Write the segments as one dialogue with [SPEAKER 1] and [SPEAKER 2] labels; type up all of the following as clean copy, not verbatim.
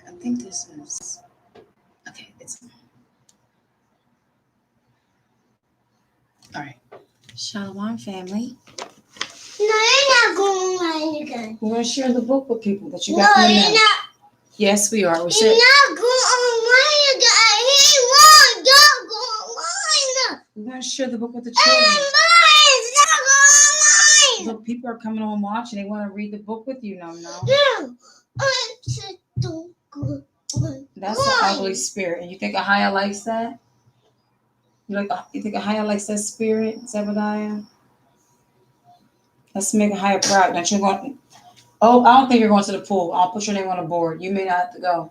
[SPEAKER 1] I think this is okay. It's all right. Shalom, family.
[SPEAKER 2] No, you're not going online again.
[SPEAKER 1] We're gonna share the book with people that you
[SPEAKER 2] No,
[SPEAKER 1] got.
[SPEAKER 2] you're not.
[SPEAKER 1] Yes, we are.
[SPEAKER 2] You're not going online again. He won't. Don't go online.
[SPEAKER 1] We're gonna share the book with the
[SPEAKER 2] Hey,
[SPEAKER 1] children.
[SPEAKER 2] boys, don't go online.
[SPEAKER 1] Look, people are coming on watching. They want to read the book with you. No.
[SPEAKER 2] No, I said don't go online.
[SPEAKER 1] That's an ugly spirit. And you think Ahia likes that? You think Ahia likes that spirit, Zebediah? Let's make Ahia proud. Don't you going? Oh, I don't think you're going to the pool. I'll put your name on the board. You may not have to go.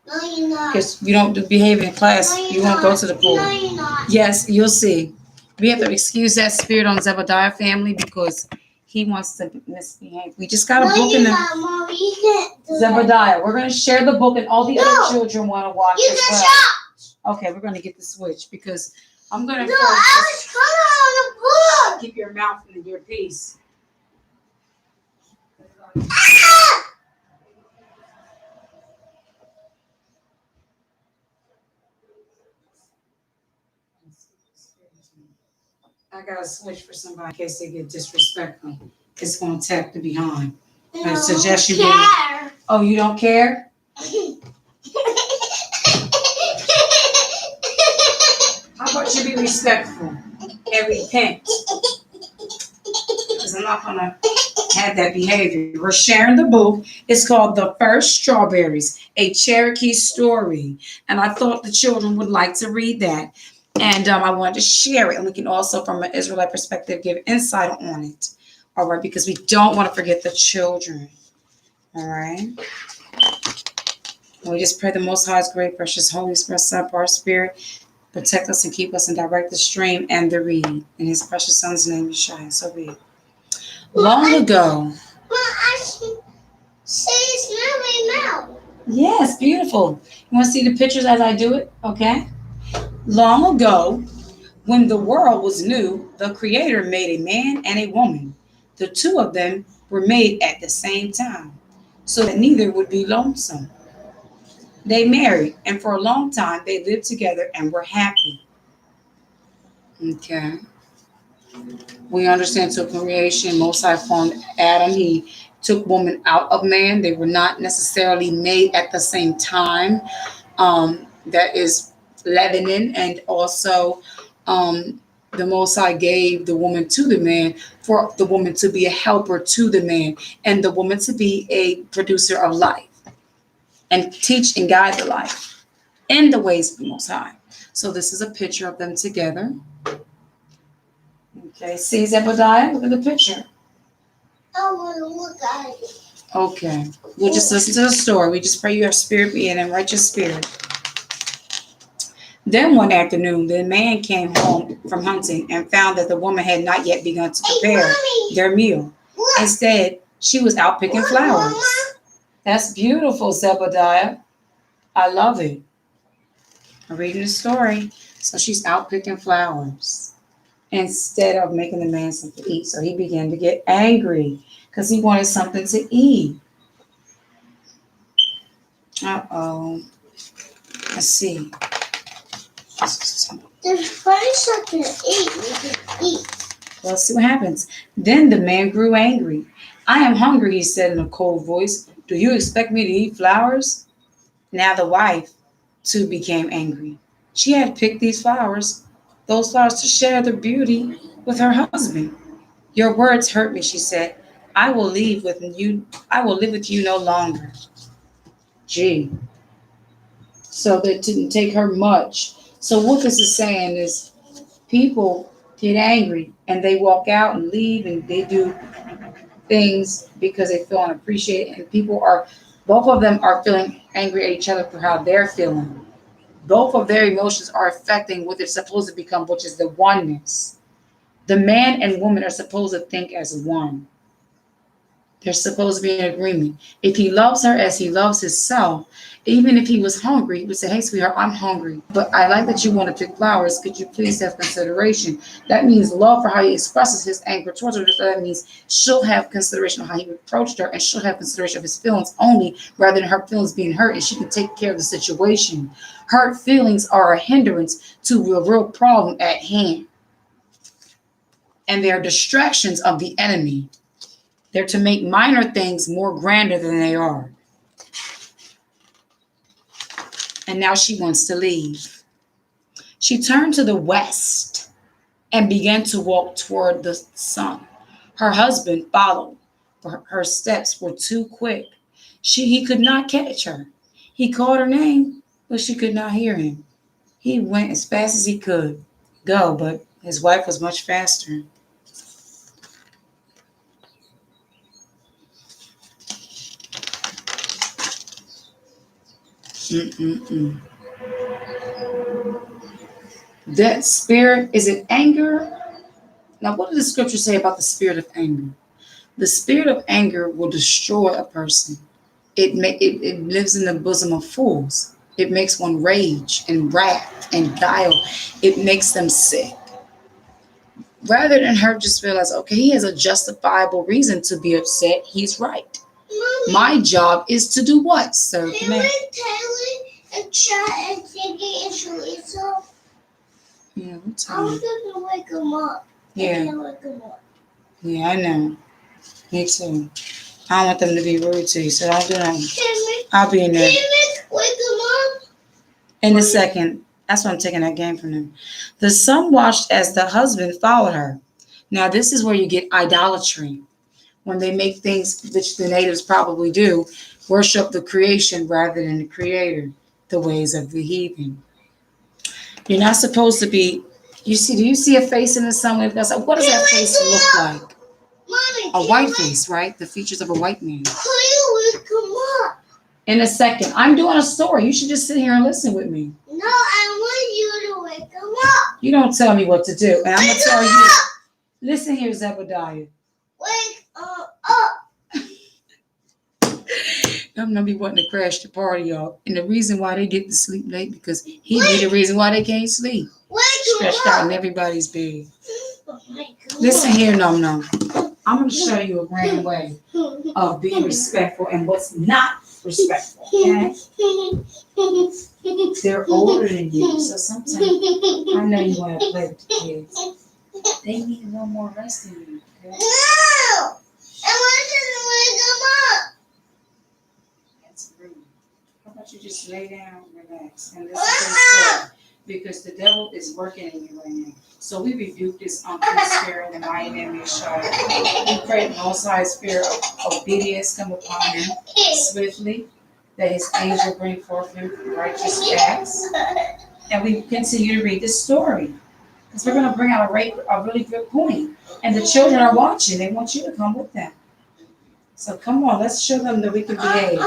[SPEAKER 2] No, you're not.
[SPEAKER 1] Because you don't behave in class.
[SPEAKER 2] No,
[SPEAKER 1] You won't go to the pool.
[SPEAKER 2] No, you're not.
[SPEAKER 1] Yes, you'll see. We have to excuse that spirit on Zebediah family because he wants to misbehave. We just got a book in the
[SPEAKER 2] Mom, you can't do
[SPEAKER 1] Zebediah. We're going to share the book, and all the other children want to watch
[SPEAKER 2] You
[SPEAKER 1] as
[SPEAKER 2] can
[SPEAKER 1] well.
[SPEAKER 2] shop.
[SPEAKER 1] Okay, we're going to get the switch because I'm going to
[SPEAKER 2] No, I was coming on the board.
[SPEAKER 1] keep your mouth in your piece.
[SPEAKER 2] Ah!
[SPEAKER 1] I got to switch for somebody in case they get disrespectful. It's going to tap the behind. I suggest you do.
[SPEAKER 2] care.
[SPEAKER 1] Oh, you don't care? How about you be respectful and repent? Because I'm not going to have that behavior. We're sharing the book. It's called The First Strawberries, a Cherokee Story. And I thought the children would like to read that. And I wanted to share it. And we can also, from an Israelite perspective, give insight on it. All right, because we don't want to forget the children. All right. And we just pray the Most High's great, precious, Holy Spirit, Son, our spirit, protect us and keep us and direct the stream and the read. In His precious Son's name, Yeshua. So be it. Long ago.
[SPEAKER 2] Well, I say it's not my mouth.
[SPEAKER 1] Yes, beautiful. You want to see the pictures as I do it? Okay. Long ago, when the world was new, the Creator made a man and a woman. The two of them were made at the same time, so that neither would be lonesome. They married, and for a long time they lived together and were happy. Okay. We understand through creation, Most High formed Adam. He took woman out of man. They were not necessarily made at the same time. That is Lebanon, and also the Most High gave the woman to the man for the woman to be a helper to the man, and the woman to be a producer of life and teach and guide the life in the ways of the Most High. So this is a picture of them together. Okay, see Zebediah? Look at the picture.
[SPEAKER 2] I want to look at it.
[SPEAKER 1] Okay, we'll just listen to the story. We just pray your spirit be in and righteous spirit. Then one afternoon, the man came home from hunting and found that the woman had not yet begun to prepare their meal.
[SPEAKER 2] Look.
[SPEAKER 1] Instead, she was out picking flowers. That's beautiful, Zebediah. I love it. I'm reading the story. So she's out picking flowers instead of making the man something to eat. So he began to get angry because he wanted something to eat. Uh-oh. Let's see.
[SPEAKER 2] There's probably something to eat. We can eat.
[SPEAKER 1] Let's see what happens. Then the man grew angry. I am hungry, he said in a cold voice. Do you expect me to eat flowers? Now the wife, too, became angry. She had picked these flowers, those flowers, to share their beauty with her husband. Your words hurt me, she said. I will live with you no longer. Gee. So that didn't take her much. So what this is saying is people get angry and they walk out and leave and they do things because they feel unappreciated, and both of them are feeling angry at each other for how they're feeling. Both of their emotions are affecting what they're supposed to become, which is the oneness. The man and woman are supposed to think as one. There's supposed to be an agreement. If he loves her as he loves himself, even if he was hungry, he would say, "Hey, sweetheart, I'm hungry, but I like that you want to pick flowers. Could you please have consideration?" That means love for how he expresses his anger towards her. So that means she'll have consideration of how he approached her, and she'll have consideration of his feelings only rather than her feelings being hurt, and she can take care of the situation. Hurt feelings are a hindrance to a real problem at hand, and they are distractions of the enemy. They're to make minor things more grander than they are. And now she wants to leave. She turned to the west and began to walk toward the sun. Her husband followed, but her steps were too quick. He could not catch her. He called her name, but she could not hear him. He went as fast as he could go, but his wife was much faster. Mm-mm-mm. That spirit, is it anger? Now, what does the scripture say about the spirit of anger? The spirit of anger will destroy a person. It lives in the bosom of fools. It makes one rage and wrath and guile. It makes them sick. Rather than her just realize, okay, he has a justifiable reason to be upset. He's right.
[SPEAKER 2] Mommy,
[SPEAKER 1] My job is to do what? Serve
[SPEAKER 2] can
[SPEAKER 1] man.
[SPEAKER 2] we tell and chat and Ziggy and Shalisa?
[SPEAKER 1] Yeah, I'm
[SPEAKER 2] I
[SPEAKER 1] telling
[SPEAKER 2] was
[SPEAKER 1] you.
[SPEAKER 2] gonna wake him up. I
[SPEAKER 1] Yeah,
[SPEAKER 2] can't wake him up.
[SPEAKER 1] yeah, I know. Me too. I don't want them to be rude to you, so don't do that. I'll be in there.
[SPEAKER 2] Can we wake him up?
[SPEAKER 1] In a second. That's why I'm taking that game from them. The son watched as the husband followed her. Now, this is where you get idolatry. When they make things, which the natives probably do, worship the creation rather than the creator, the ways of the heathen. You're not supposed to be, do you see a face in the sun? What does that face look like?
[SPEAKER 2] Mommy,
[SPEAKER 1] A white face, right? The features of a white man.
[SPEAKER 2] can you wake him up?
[SPEAKER 1] In a second. I'm doing a story. You should just sit here and listen with me.
[SPEAKER 2] No, I want you to wake him up.
[SPEAKER 1] You don't tell me what to do. And I'm going
[SPEAKER 2] Wake
[SPEAKER 1] to tell
[SPEAKER 2] him
[SPEAKER 1] you.
[SPEAKER 2] up.
[SPEAKER 1] Listen here, Zebediah.
[SPEAKER 2] Wake him up.
[SPEAKER 1] I'm gonna be wanting to crash the party, y'all. And the reason why they get to sleep late because he be the reason why they can't sleep.
[SPEAKER 2] Wake
[SPEAKER 1] Stretched
[SPEAKER 2] him
[SPEAKER 1] out
[SPEAKER 2] up.
[SPEAKER 1] in everybody's bed.
[SPEAKER 2] Wake him
[SPEAKER 1] Listen
[SPEAKER 2] up.
[SPEAKER 1] here, no. I'm gonna show you a grand way of being respectful and what's not respectful. Okay? They're older than you, so sometimes I know you want to play with the kids. They need a little more rest than you. Okay?
[SPEAKER 2] No! I want you to wake him up.
[SPEAKER 1] That's rude. How about you just lay down, relax, and listen to the story? Because the devil is working in you right now. So we rebuke this unclean spirit in the mighty name of Yeshua. We pray the Most High spirit of obedience come upon him swiftly, that his angel bring forth him righteous acts. And we continue to read this story. Because we're going to bring out a really good point. And the children are watching. They want you to come with them. So come on, let's show them that we can behave.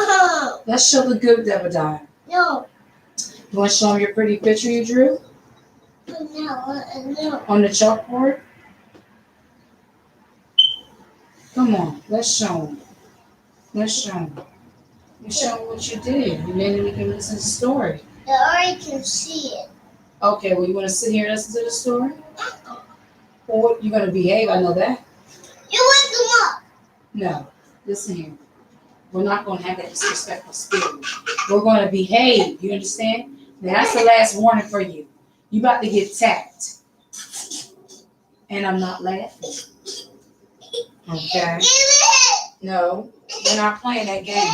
[SPEAKER 1] Let's show the good Zebediah.
[SPEAKER 2] No.
[SPEAKER 1] You want to show them your pretty picture you drew
[SPEAKER 2] No.
[SPEAKER 1] on the chalkboard? Come on, let's show them. Let's show them. Let's show them what you did. And then we can listen to the story.
[SPEAKER 2] They already can see it.
[SPEAKER 1] Okay, well, you want to sit here and listen to the story? Or you're going to behave, I know that.
[SPEAKER 2] You wake him up.
[SPEAKER 1] No, listen here. We're not going to have that disrespectful spirit. We're going to behave. You understand? Now, that's the last warning for you. You about to get tapped. And I'm not laughing. Okay?
[SPEAKER 2] Give it.
[SPEAKER 1] No, we're not playing that game.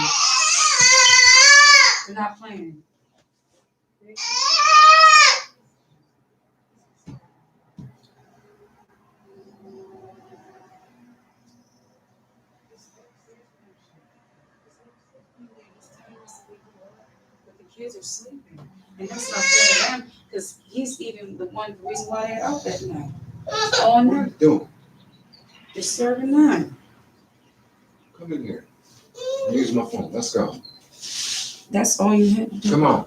[SPEAKER 1] We're not playing. But the kids are sleeping. And that's not fair to them because he's even the reason why they're up at night. Oh,
[SPEAKER 3] What are
[SPEAKER 1] no,
[SPEAKER 3] you doing?
[SPEAKER 1] they're serving none.
[SPEAKER 3] Come in here. Use my phone. Let's go.
[SPEAKER 1] That's all you had to do.
[SPEAKER 3] Come on.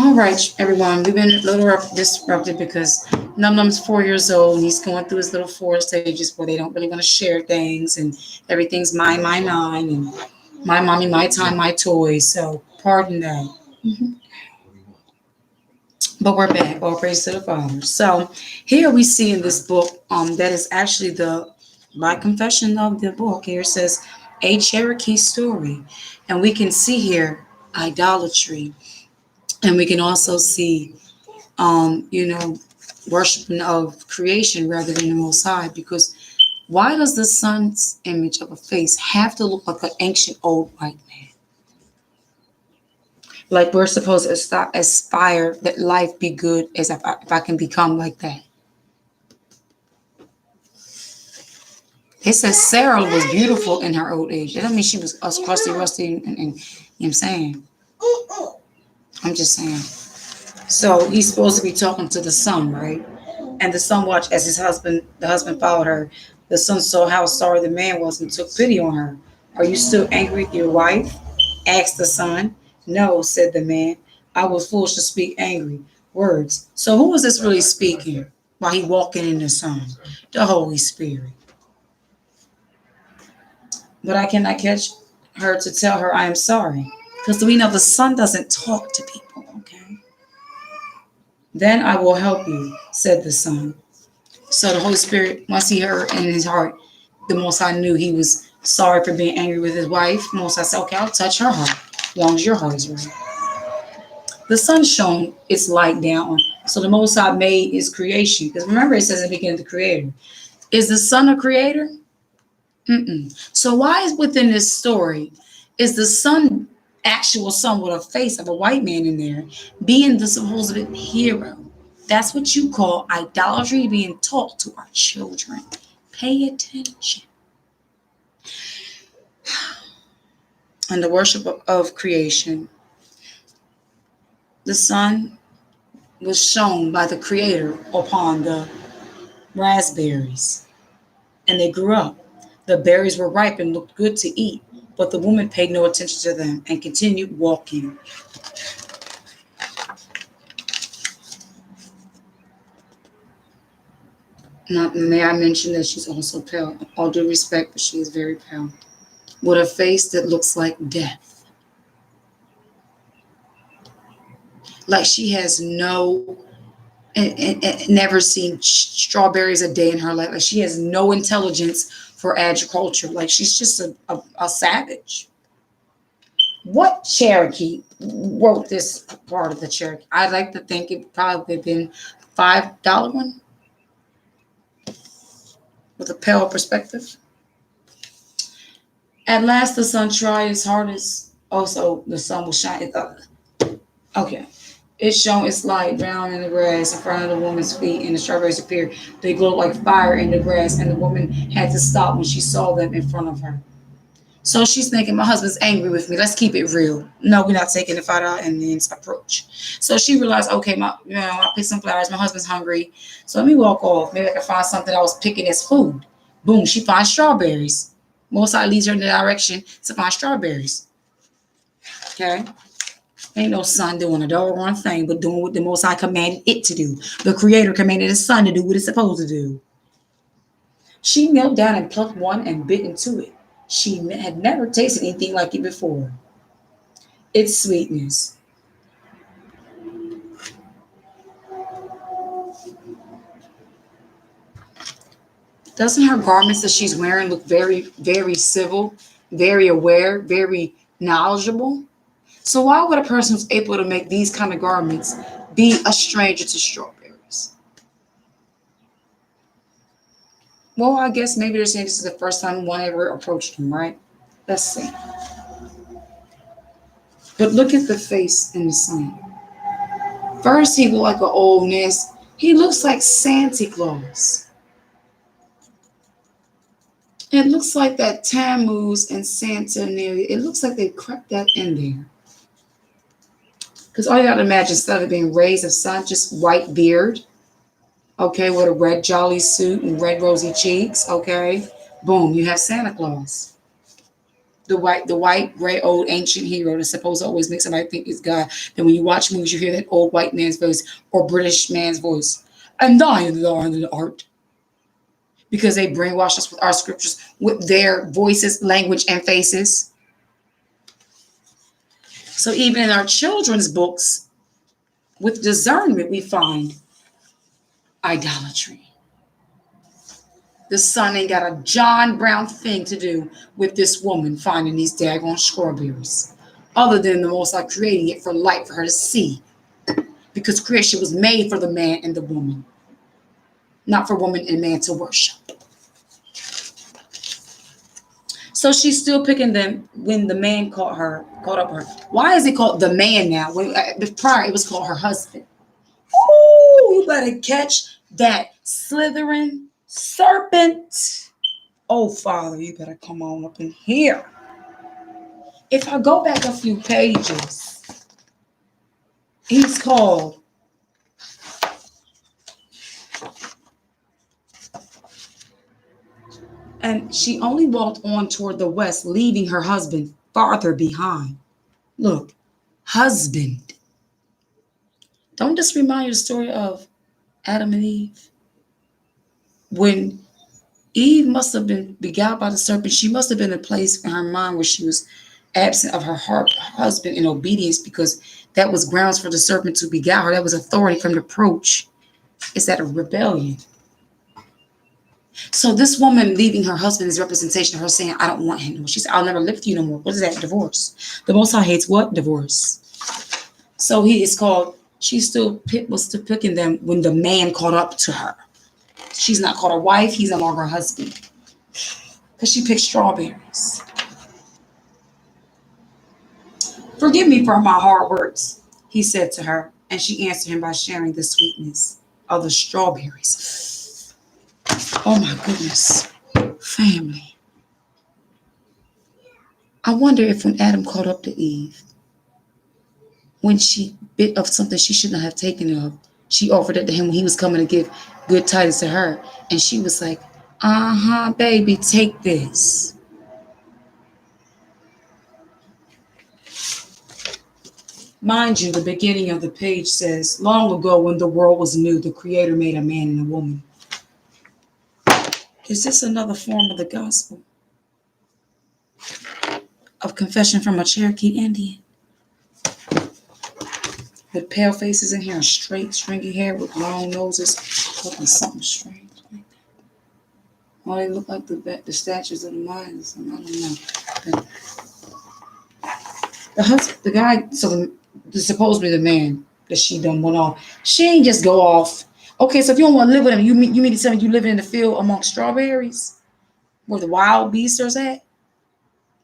[SPEAKER 1] All right, everyone. We've been a little disrupted because Num Num's 4 years old and he's going through his little four stages where they don't really want to share things and everything's mine, mine, mine, and my mommy, my time, my toys. So pardon that. Mhm.
[SPEAKER 3] What do you want?
[SPEAKER 1] But we're back. All praise to the Father. So here we see in this book, that is actually the by confession of the book. Here it says a Cherokee story, and we can see here idolatry, and we can also see, worshiping of creation rather than the Most High. Because why does the sun's image of a face have to look like an ancient old white man? Like we're supposed to aspire that life be good as if I can become like that. It says Sarah was beautiful in her old age. That don't mean she was us crusty, rusty, and you know what I'm saying? I'm just saying. So he's supposed to be talking to the son, right? And the son watched as the husband followed her. The son saw how sorry the man was and took pity on her. Are you still angry with your wife? Asked the son. No, said the man. I was foolish to speak angry words. So who was this really speaking while he walking in the sun? The Holy Spirit. But I cannot catch her to tell her I am sorry. Because we know the son doesn't talk to people, okay? Then I will help you, said the son. So the Holy Spirit, once he heard in his heart, the Most High knew he was sorry for being angry with his wife. Most High said, okay, I'll touch her heart, as long as your heart is right. The sun shone its light down. So the Most High made his creation. Because remember, it says in the beginning, the creator. Is the sun a creator? Mm-mm. So why is within this story, is the sun, actual sun with a face of a white man in there, being the supposed hero? That's what you call idolatry being taught to our children. Pay attention. And the worship of creation. The sun was shown by the creator upon the raspberries, and they grew up. The berries were ripe and looked good to eat, but the woman paid no attention to them and continued walking. Now, may I mention that she's also pale? All due respect, but she is very pale, with a face that looks like death. Like she has never seen strawberries a day in her life. Like she has no intelligence for agriculture. Like she's just a savage. What Cherokee wrote this part of the Cherokee? I'd like to think it probably been $5 one with a pale perspective. At last, the sun tried its hardest. Also, the sun will shine. Okay. It shone its light down in the grass in front of the woman's feet, and the strawberries appeared. They glowed like fire in the grass, and the woman had to stop when she saw them in front of her. So she's thinking, my husband's angry with me. Let's keep it real. No, we're not taking the $5 and then approach. So she realized, okay, I picked some flowers. My husband's hungry. So let me walk off. Maybe I can find something I was picking as food. Boom, she finds strawberries. Most I leads her in the direction to find strawberries. Okay. Ain't no sun doing a doggone thing, but doing what the Most High commanded it to do. The Creator commanded the sun to do what it's supposed to do. She knelt down and plucked one and bit into it. She had never tasted anything like it before. Its sweetness. Doesn't her garments that she's wearing look very, very civil, very aware, very knowledgeable? So why would a person who's able to make these kind of garments be a stranger to strawberries? Well, I guess maybe they're saying this is the first time one ever approached them, right? Let's see. But look at the face in the sun. First, he looked like an old nest. He looks like Santa Claus. It looks like that Tammuz and Santa near. It looks like they crept that in there. Because all you got to imagine, instead of being raised of sun, just white beard, okay, with a red jolly suit and red rosy cheeks, okay, boom, you have Santa Claus. the white, gray, old ancient hero that's supposed to always make somebody think it's God. Then when you watch movies, you hear that old white man's voice or British man's voice. And I am the Lord of the art. Because they brainwash us with our scriptures, with their voices, language, and faces. So even in our children's books, with discernment, we find idolatry. The son ain't got a John Brown thing to do with this woman finding these daggone strawberries, other than the Most High creating it for light for her to see. Because creation was made for the man and the woman, not for woman and man to worship. So she's still picking them when the man caught up her. Why is it called the man now? When prior it was called her husband. Oh, you better catch that slithering serpent. Oh, Father, you better come on up in here. If I go back a few pages, he's called and she only walked on toward the west, leaving her husband farther behind. Look, husband. Don't this remind you the story of Adam and Eve? When Eve must have been beguiled by the serpent, she must have been in a place in her mind where she was absent of her husband in obedience, because that was grounds for the serpent to beguile her. That was authority from the approach. Is that a rebellion? So this woman leaving her husband is representation of her saying, I don't want him anymore. She said, I'll never live with you no more. What is that? Divorce. The Most High hates what? Divorce. So he is called, was still picking them when the man caught up to her. She's not called a wife. He's no longer her husband. Because she picked strawberries. Forgive me for my hard words, he said to her. And she answered him by sharing the sweetness of the strawberries. Oh my goodness, family. I wonder if when Adam caught up to Eve, when she bit of something she shouldn't have taken of, she offered it to him when he was coming to give good tidings to her. And she was like, baby, take this. Mind you, the beginning of the page says, long ago when the world was new, the Creator made a man and a woman. Is this another form of the gospel? Of confession from a Cherokee Indian? With pale faces in here and straight, stringy hair with long noses, looking something strange like that. Well, they look like the statues of the Mayans. I don't know. But the guy, supposedly the man that she done went off. She ain't just go off. Okay, so if you don't want to live with him, you mean to tell me you living in the field amongst strawberries? Where the wild beasts are at?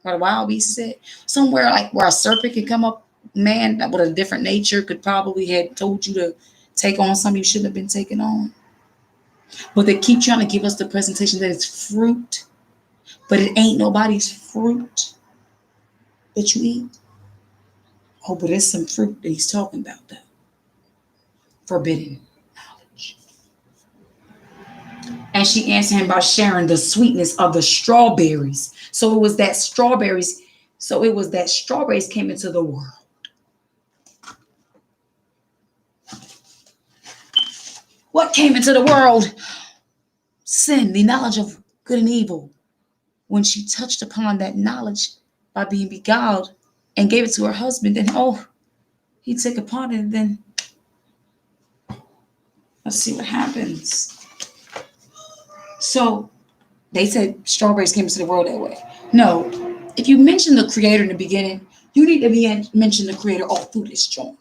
[SPEAKER 1] Where the wild beasts is at? Somewhere like where a serpent can come up, man, that with a different nature could probably had told you to take on something you shouldn't have been taking on. But they keep trying to give us the presentation that it's fruit, but it ain't nobody's fruit that you eat. Oh, but it's some fruit that he's talking about, though. Forbidden knowledge. And she answered him by sharing the sweetness of the strawberries. So it was that strawberries came into the world. What came into the world? Sin, the knowledge of good and evil. When she touched upon that knowledge by being beguiled and gave it to her husband, then he took upon it, and then let's see what happens. So they said strawberries came into the world that way. No, if you mention the Creator in the beginning, you need to mention the Creator all through this joint.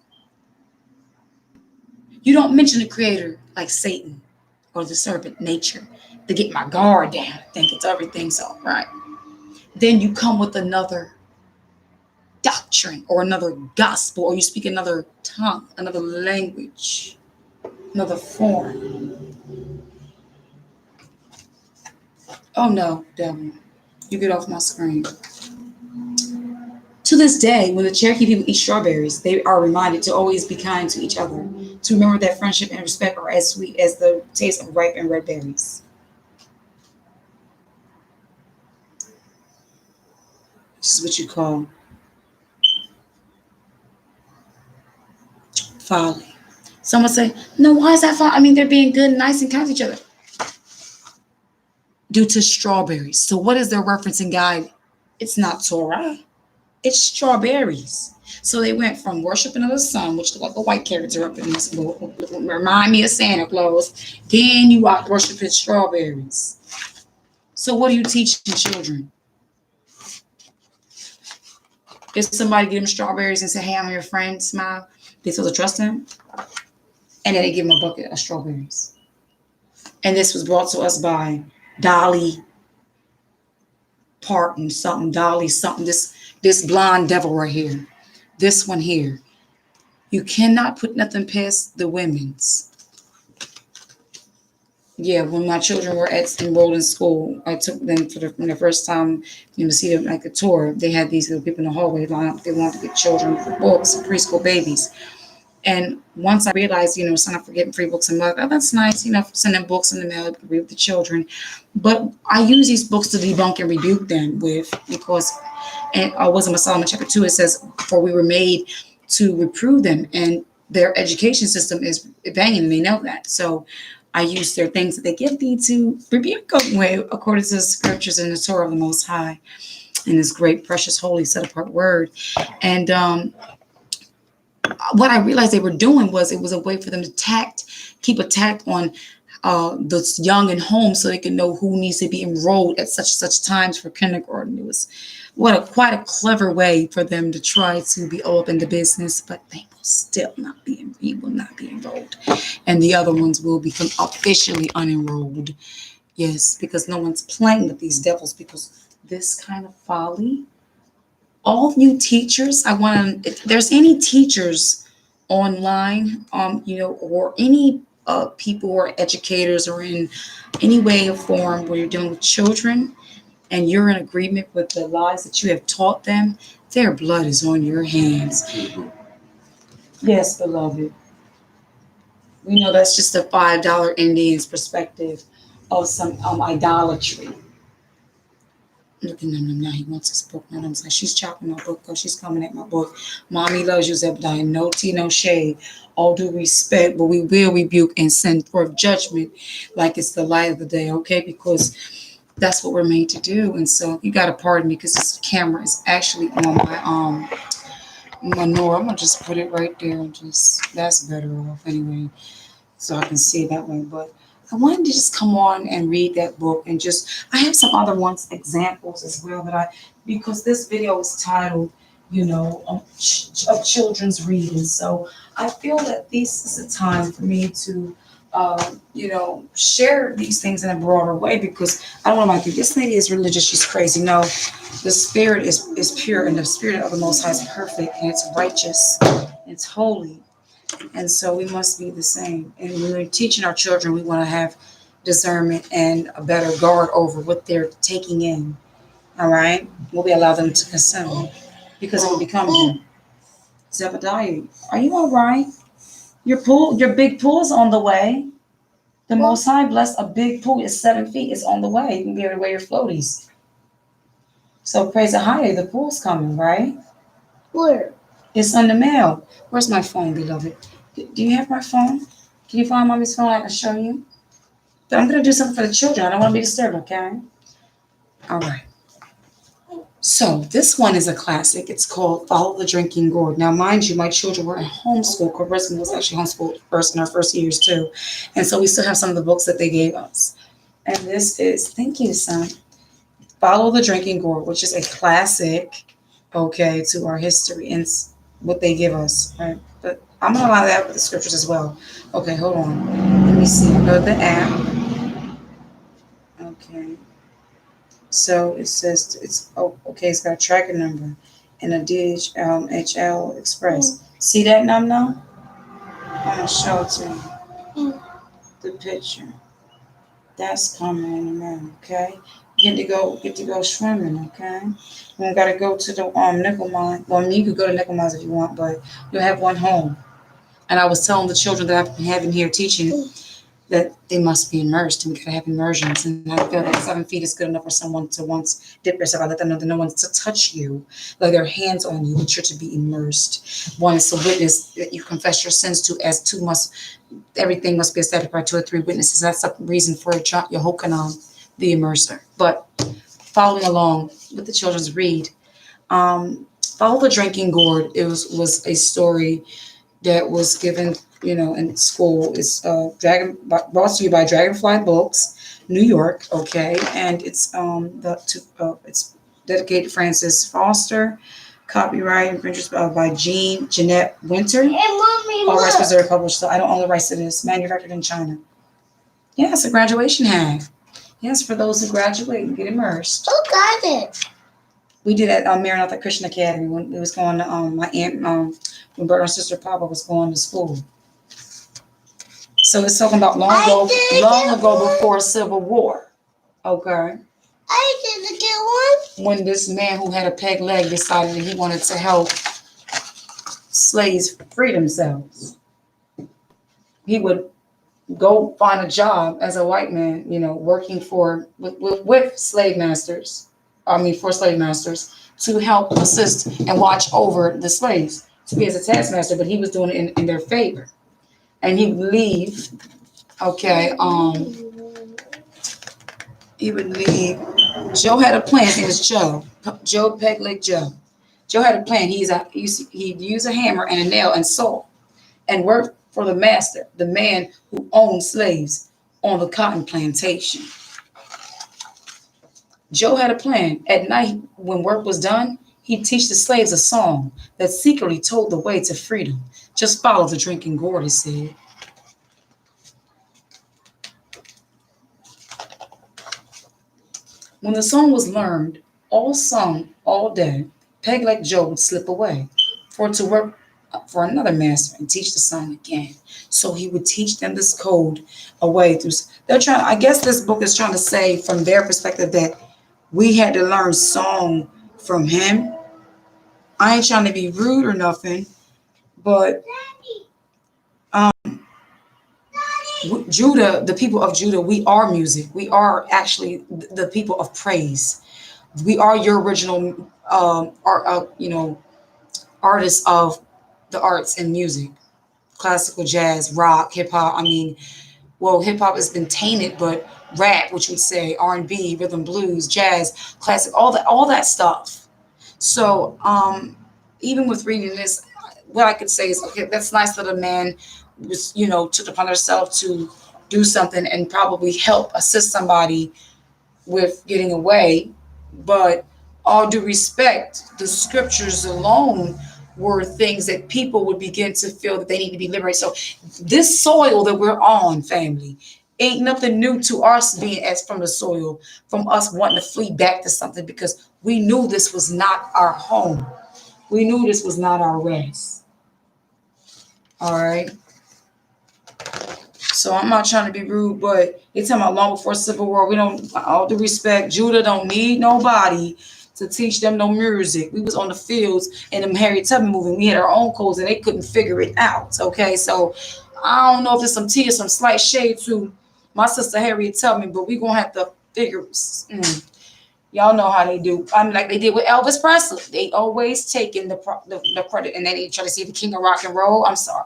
[SPEAKER 1] You don't mention the Creator like Satan or the serpent nature to get my guard down, think it's everything's all right. Then you come with another doctrine or another gospel, or you speak another tongue, another language, another form. Oh no, devil, you get off my screen. To this day, when the Cherokee people eat strawberries, they are reminded to always be kind to each other, to remember that friendship and respect are as sweet as the taste of ripe and red berries. This is what you call folly. Someone say, no, why is that folly? I mean, they're being good and nice and kind to each other. Due to strawberries. So what is their referencing guide? It's not Torah. It's strawberries. So they went from worshiping of the sun, which looked like a white character up in this book, remind me of Santa Claus. Then you out worshiping strawberries. So what are you teaching children? If somebody give them strawberries and say, hey, I'm your friend, smile, they supposed to trust them? And then they give them a bucket of strawberries. And this was brought to us by Dolly Parton, something, Dolly something, this blonde devil right here. This one here. You cannot put nothing past the women's. Yeah, when my children were enrolled in school, I took them for the first time, see them like a tour. They had these little people in the hallway line up. They wanted to get children for books, preschool babies. And once I realized, sign up for getting free books and oh, that's nice, send them books in the mail to read with the children. But I use these books to debunk and rebuke them with, because in Wisdom of Solomon chapter 2, it says, for we were made to reprove them, and their education system is banging, and they know that. So I use their things that they give me to rebuke them with, according to the scriptures in the Torah of the Most High, in this great, precious, holy, set-apart word. And what I realized they were doing was, it was a way for them to keep a tact on the young and home, so they can know who needs to be enrolled at such times for kindergarten. It was quite a clever way for them to try to be all up in the business, but they will still not be enrolled, and the other ones will become officially unenrolled. Yes, because no one's playing with these devils, because this kind of folly. All new teachers, if there's any teachers online, or any people who are educators or in any way or form where you're dealing with children and you're in agreement with the lies that you have taught them, their blood is on your hands. Yes, beloved. We know that's just a $5 Indian's perspective of some idolatry. Look at him now. He wants his book. Now I'm like, she's chopping my book because she's coming at my book. Mommy loves you, Zebediah. No tea, no shade. All due respect, but we will rebuke and send forth judgment like it's the light of the day, okay? Because that's what we're made to do. And so you got to pardon me, because this camera is actually on my menorah. I'm going to just put it right there. That's better off anyway, so I can see it that way. But I wanted to just come on and read that book, and I have some other examples as well because this video is titled, of children's reading. So I feel that this is a time for me to, share these things in a broader way, because I don't want to this lady is religious, she's crazy. No, the spirit is pure, and the spirit of the Most High is perfect, and it's righteous, it's holy. And so we must be the same. And when we're teaching our children, we want to have discernment and a better guard over what they're taking in. All right? Will we allow them to consume? Because it will become them. Zebediah, are you all right? Your big pool is on the way. The Most High blessed a big pool. It's 7 feet. It's on the way. You can be able to wear your floaties. So praise the higher. The pool's coming, right?
[SPEAKER 2] Where?
[SPEAKER 1] It's on the mail. Where's my phone, beloved? Do you have my phone? Can you find mommy's phone? I can show you. But I'm going to do something for the children. I don't want to be disturbed, okay? All right. So this one is a classic. It's called Follow the Drinking Gourd. Now, mind you, my children were in homeschool. Carissa was actually homeschooled first in our first years, too. And so we still have some of the books that they gave us. And this is, thank you, son, Follow the Drinking Gourd, which is a classic, okay, to our history and what they give us, right? But I'm going to allow that with the scriptures as well. Okay, hold on. Let me see. Go to the app. Okay. So it says it's got a tracker number and a DHL Express. See that now? I'm going to show it to you. The picture. That's coming in the mail, okay? You get to go swimming, okay? We don't gotta go to the nickel mine. Well, you could go to nickel mines if you want, but you'll have one home. And I was telling the children that I've been having here teaching, that they must be immersed, and we gotta have immersions. And I feel that 7 feet is good enough for someone to once dip yourself. I let them know that no one's to touch you, like their hands on you, that you're to be immersed. One is to witness that you confess your sins to, as two must, everything must be established by 2 or 3 witnesses. That's the reason for Yehochanan, the immerser. But following along with the children's read, Follow the Drinking Gourd. It was a story that was given, in school. It's brought to you by Dragonfly Books, New York. Okay, and it's dedicated to Francis Foster. Copyright infringers by Jeanette Winter.
[SPEAKER 2] Hey, mommy,
[SPEAKER 1] All rights
[SPEAKER 2] look.
[SPEAKER 1] reserved. Published. So I don't own the rights to this. Manufactured in China. Yes, a graduation hat. Yes, for those who graduate and get immersed.
[SPEAKER 2] Who got it?
[SPEAKER 1] We did at Maranatha Christian Academy when it was going to my aunt, when brother and sister Papa was going to school. So it's talking about long ago before Civil War. Okay.
[SPEAKER 2] I didn't get one.
[SPEAKER 1] When this man who had a peg leg decided that he wanted to help slaves free themselves, he would go find a job as a white man, working with slave masters. For slave masters to help assist and watch over the slaves, to be as a taskmaster, but he was doing it in their favor. And he would leave, okay, he would leave. Joe had a plan. His name was Joe Pegleg Joe. Joe had a plan. He'd use a hammer and a nail and saw and work for the master, the man who owned slaves on the cotton plantation. Joe had a plan. At night, when work was done, he'd teach the slaves a song that secretly told the way to freedom. Just follow the drinking gourd, he said. When the song was learned, all sung, all day, Peg like Joe would slip away to work for another master and teach the song again. So he would teach them this code away through. I guess this book is trying to say from their perspective that we had to learn song from him. I ain't trying to be rude or nothing, but Judah, the people of Judah, we are music. We are actually the people of praise. We are your original artists of the arts and music, classical, jazz, rock, hip hop. Hip hop has been tainted, but rap, which would say R&B, rhythm, blues, jazz, classic, all that stuff. So even with reading this, what I could say is, okay, that's nice that a man was, took upon herself to do something and probably help assist somebody with getting away. But all due respect, the scriptures alone were things that people would begin to feel that they need to be liberated. So this soil that we're on, family, ain't nothing new to us being as from the soil, from us wanting to flee back to something, because we knew this was not our home. We knew this was not our rest. All right. So I'm not trying to be rude, but they're talking about long before Civil War. We don't, all due respect, Judah don't need nobody to teach them no music. We was on the fields in the Harriet Tubman movie. We had our own codes and they couldn't figure it out. Okay, so I don't know if there's some tea or some slight shade to my sister Harriet Tubman, but we're gonna have to figure. Y'all know how they do. Like they did with Elvis Presley. They always taking the credit, and then they try to see the king of rock and roll. I'm sorry.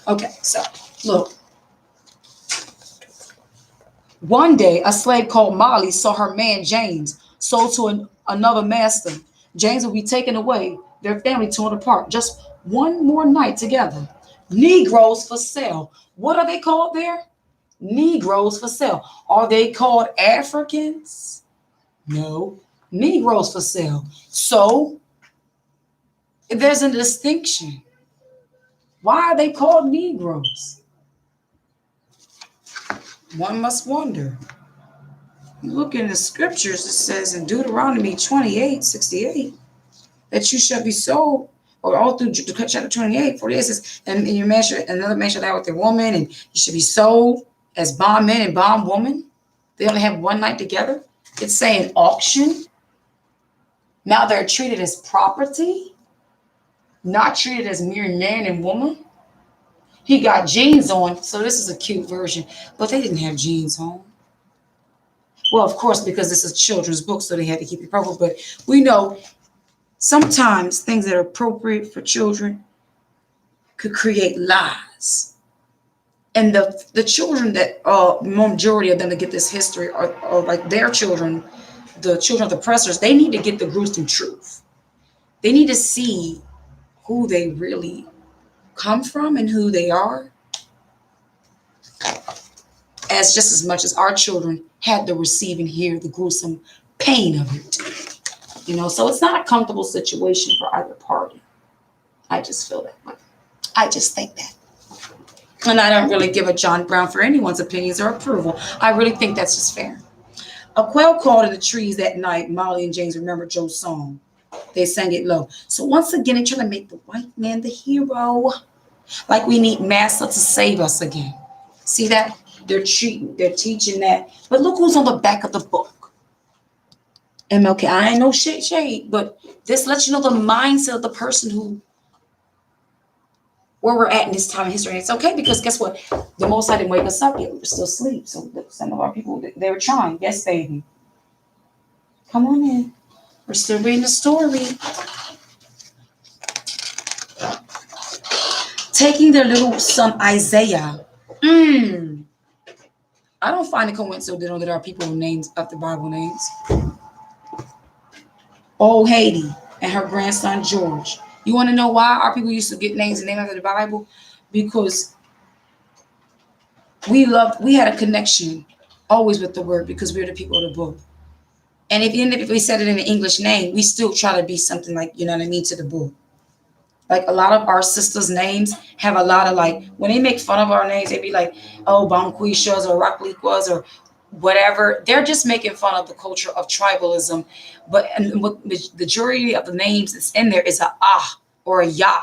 [SPEAKER 1] Okay, so look. One day, a slave called Molly saw her man James sold to another master. James will be taken away, their family torn apart. Just one more night together. Negroes for sale. What are they called there? Negroes for sale. Are they called Africans? No. Negroes for sale. So there's a distinction. Why are they called Negroes? One must wonder. You look in the scriptures, it says in Deuteronomy 28:68 that you shall be sold, or all through chapter 28, 48 says, and your man another man shall lie with their woman, and you should be sold as bondmen and bondwoman. They only have one night together. It's saying auction. Now they're treated as property, not treated as mere man and woman. He got jeans on, so this is a cute version, but they didn't have jeans on. Well, of course, because this is a children's book, so they had to keep it proper. But we know sometimes things that are appropriate for children could create lies. And the children that majority of them that get this history are like their children, the children of the oppressors. They need to get the gruesome truth. They need to see who they really come from and who they are, as just as much as our children had to receive and hear the gruesome pain of it. So it's not a comfortable situation for either party. I just feel that way. I just think that. And I don't really give a John Brown for anyone's opinions or approval. I really think that's just fair. A quail called in the trees that night. Molly and James remember Joe's song. They sang it low. So once again, they try to make the white man the hero. Like we need Massa to save us again. See that? They're teaching that. But look who's on the back of the book. MLK. I ain't no shade, but this lets you know the mindset of the person where we're at in this time in history. And it's okay because guess what? The Most High didn't wake us up yet. We were still asleep. So some of our people, they were trying. Yes, baby. Come on in. We're still reading the story. Taking their little son Isaiah. I don't find it coincidental that our people are names after Bible names. Old Haiti and her grandson George. You want to know why our people used to get names and names after the Bible? Because we had a connection always with the word because we're the people of the book. And even if we said it in an English name, we still try to be something like, to the book. Like a lot of our sisters' names have a lot of when they make fun of our names, they be like, oh, Banquishas or Rakliquas or whatever. They're just making fun of the culture of tribalism. But the majority of the names that's in there is a ah or a ya.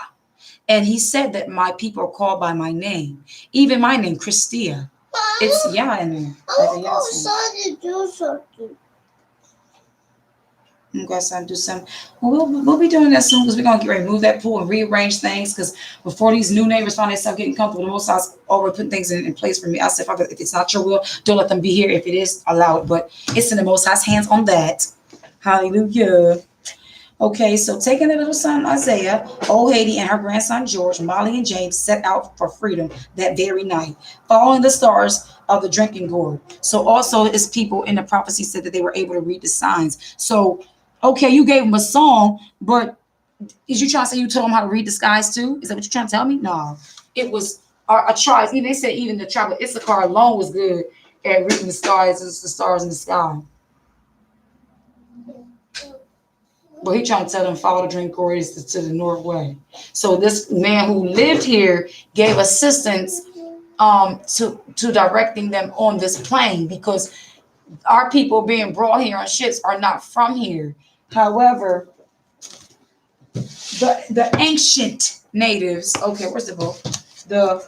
[SPEAKER 1] And he said that my people are called by my name. Even my name, Christia. It's ya in there.
[SPEAKER 2] I'm excited to do something.
[SPEAKER 1] Okay, so do some. We'll be doing that soon because we're gonna get ready to move that pool and rearrange things. Because before these new neighbors find themselves getting comfortable, the Most High's already putting things in place for me. I said, if it's not your will, don't let them be here. If it is, allow it. But it's in the Most High's hands on that. Hallelujah. Okay, so taking their little son Isaiah, old Haiti, and her grandson George, Molly and James set out for freedom that very night, following the stars of the drinking gourd. So also his people in the prophecy said that they were able to read the signs. So okay, you gave him a song, but is you trying to say you told him how to read the skies too? Is that what you're trying to tell me? No, it was a tribe. They said even the tribe of Issachar alone was good at reading the stars in the sky. But he trying to tell them follow the drink corridors to the north way. So this man who lived here gave assistance to directing them on this plane because our people being brought here on ships are not from here. However, the ancient natives, okay, where's the book? The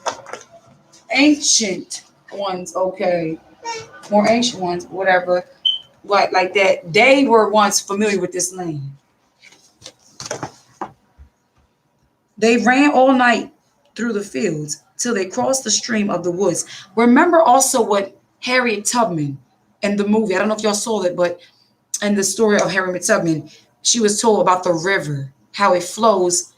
[SPEAKER 1] ancient ones, okay, more ancient ones, whatever, like that, they were once familiar with this land. They ran all night through the fields till they crossed the stream of the woods. Remember also what Harriet Tubman in the movie, I don't know if y'all saw it, but in the story of Harriet Tubman, she was told about the river, how it flows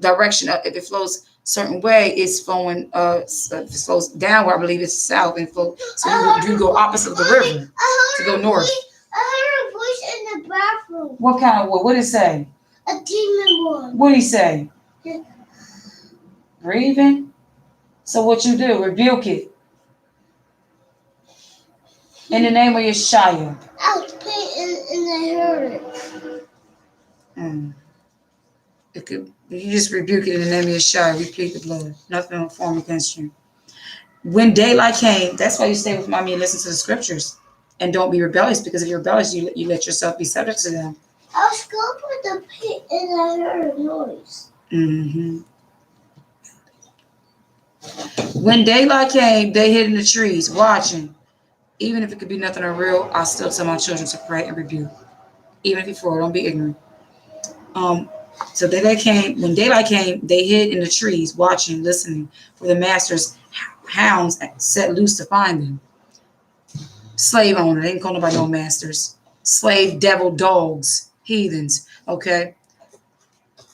[SPEAKER 1] direction. If it flows certain way, it's flowing. If it flows downward, I believe it's south and flow. So you go opposite of the river to go north.
[SPEAKER 2] I heard a voice in the bathroom.
[SPEAKER 1] What kind of what did it say?
[SPEAKER 2] A demon one.
[SPEAKER 1] What did he say? Breathing. So what you do? Rebuke it. In the name of Yeshua.
[SPEAKER 2] I was playing and I heard it.
[SPEAKER 1] You just rebuke it in the name of Yeshua. We plead the blood. Nothing will form against you. When daylight came, that's why you stay with mommy and listen to the scriptures. And don't be rebellious, because if you're rebellious, you let yourself be subject to them.
[SPEAKER 2] I was going with the pit and I heard a noise.
[SPEAKER 1] Mm-hmm. When daylight came, they hid in the trees, watching. Even if it could be nothing unreal, I still tell my children to pray and rebuke. Even if you fall, don't be ignorant. So when daylight came, they hid in the trees, watching, listening for the master's hounds set loose to find them. Slave owner, they didn't call nobody no masters. Slave devil dogs, heathens, okay?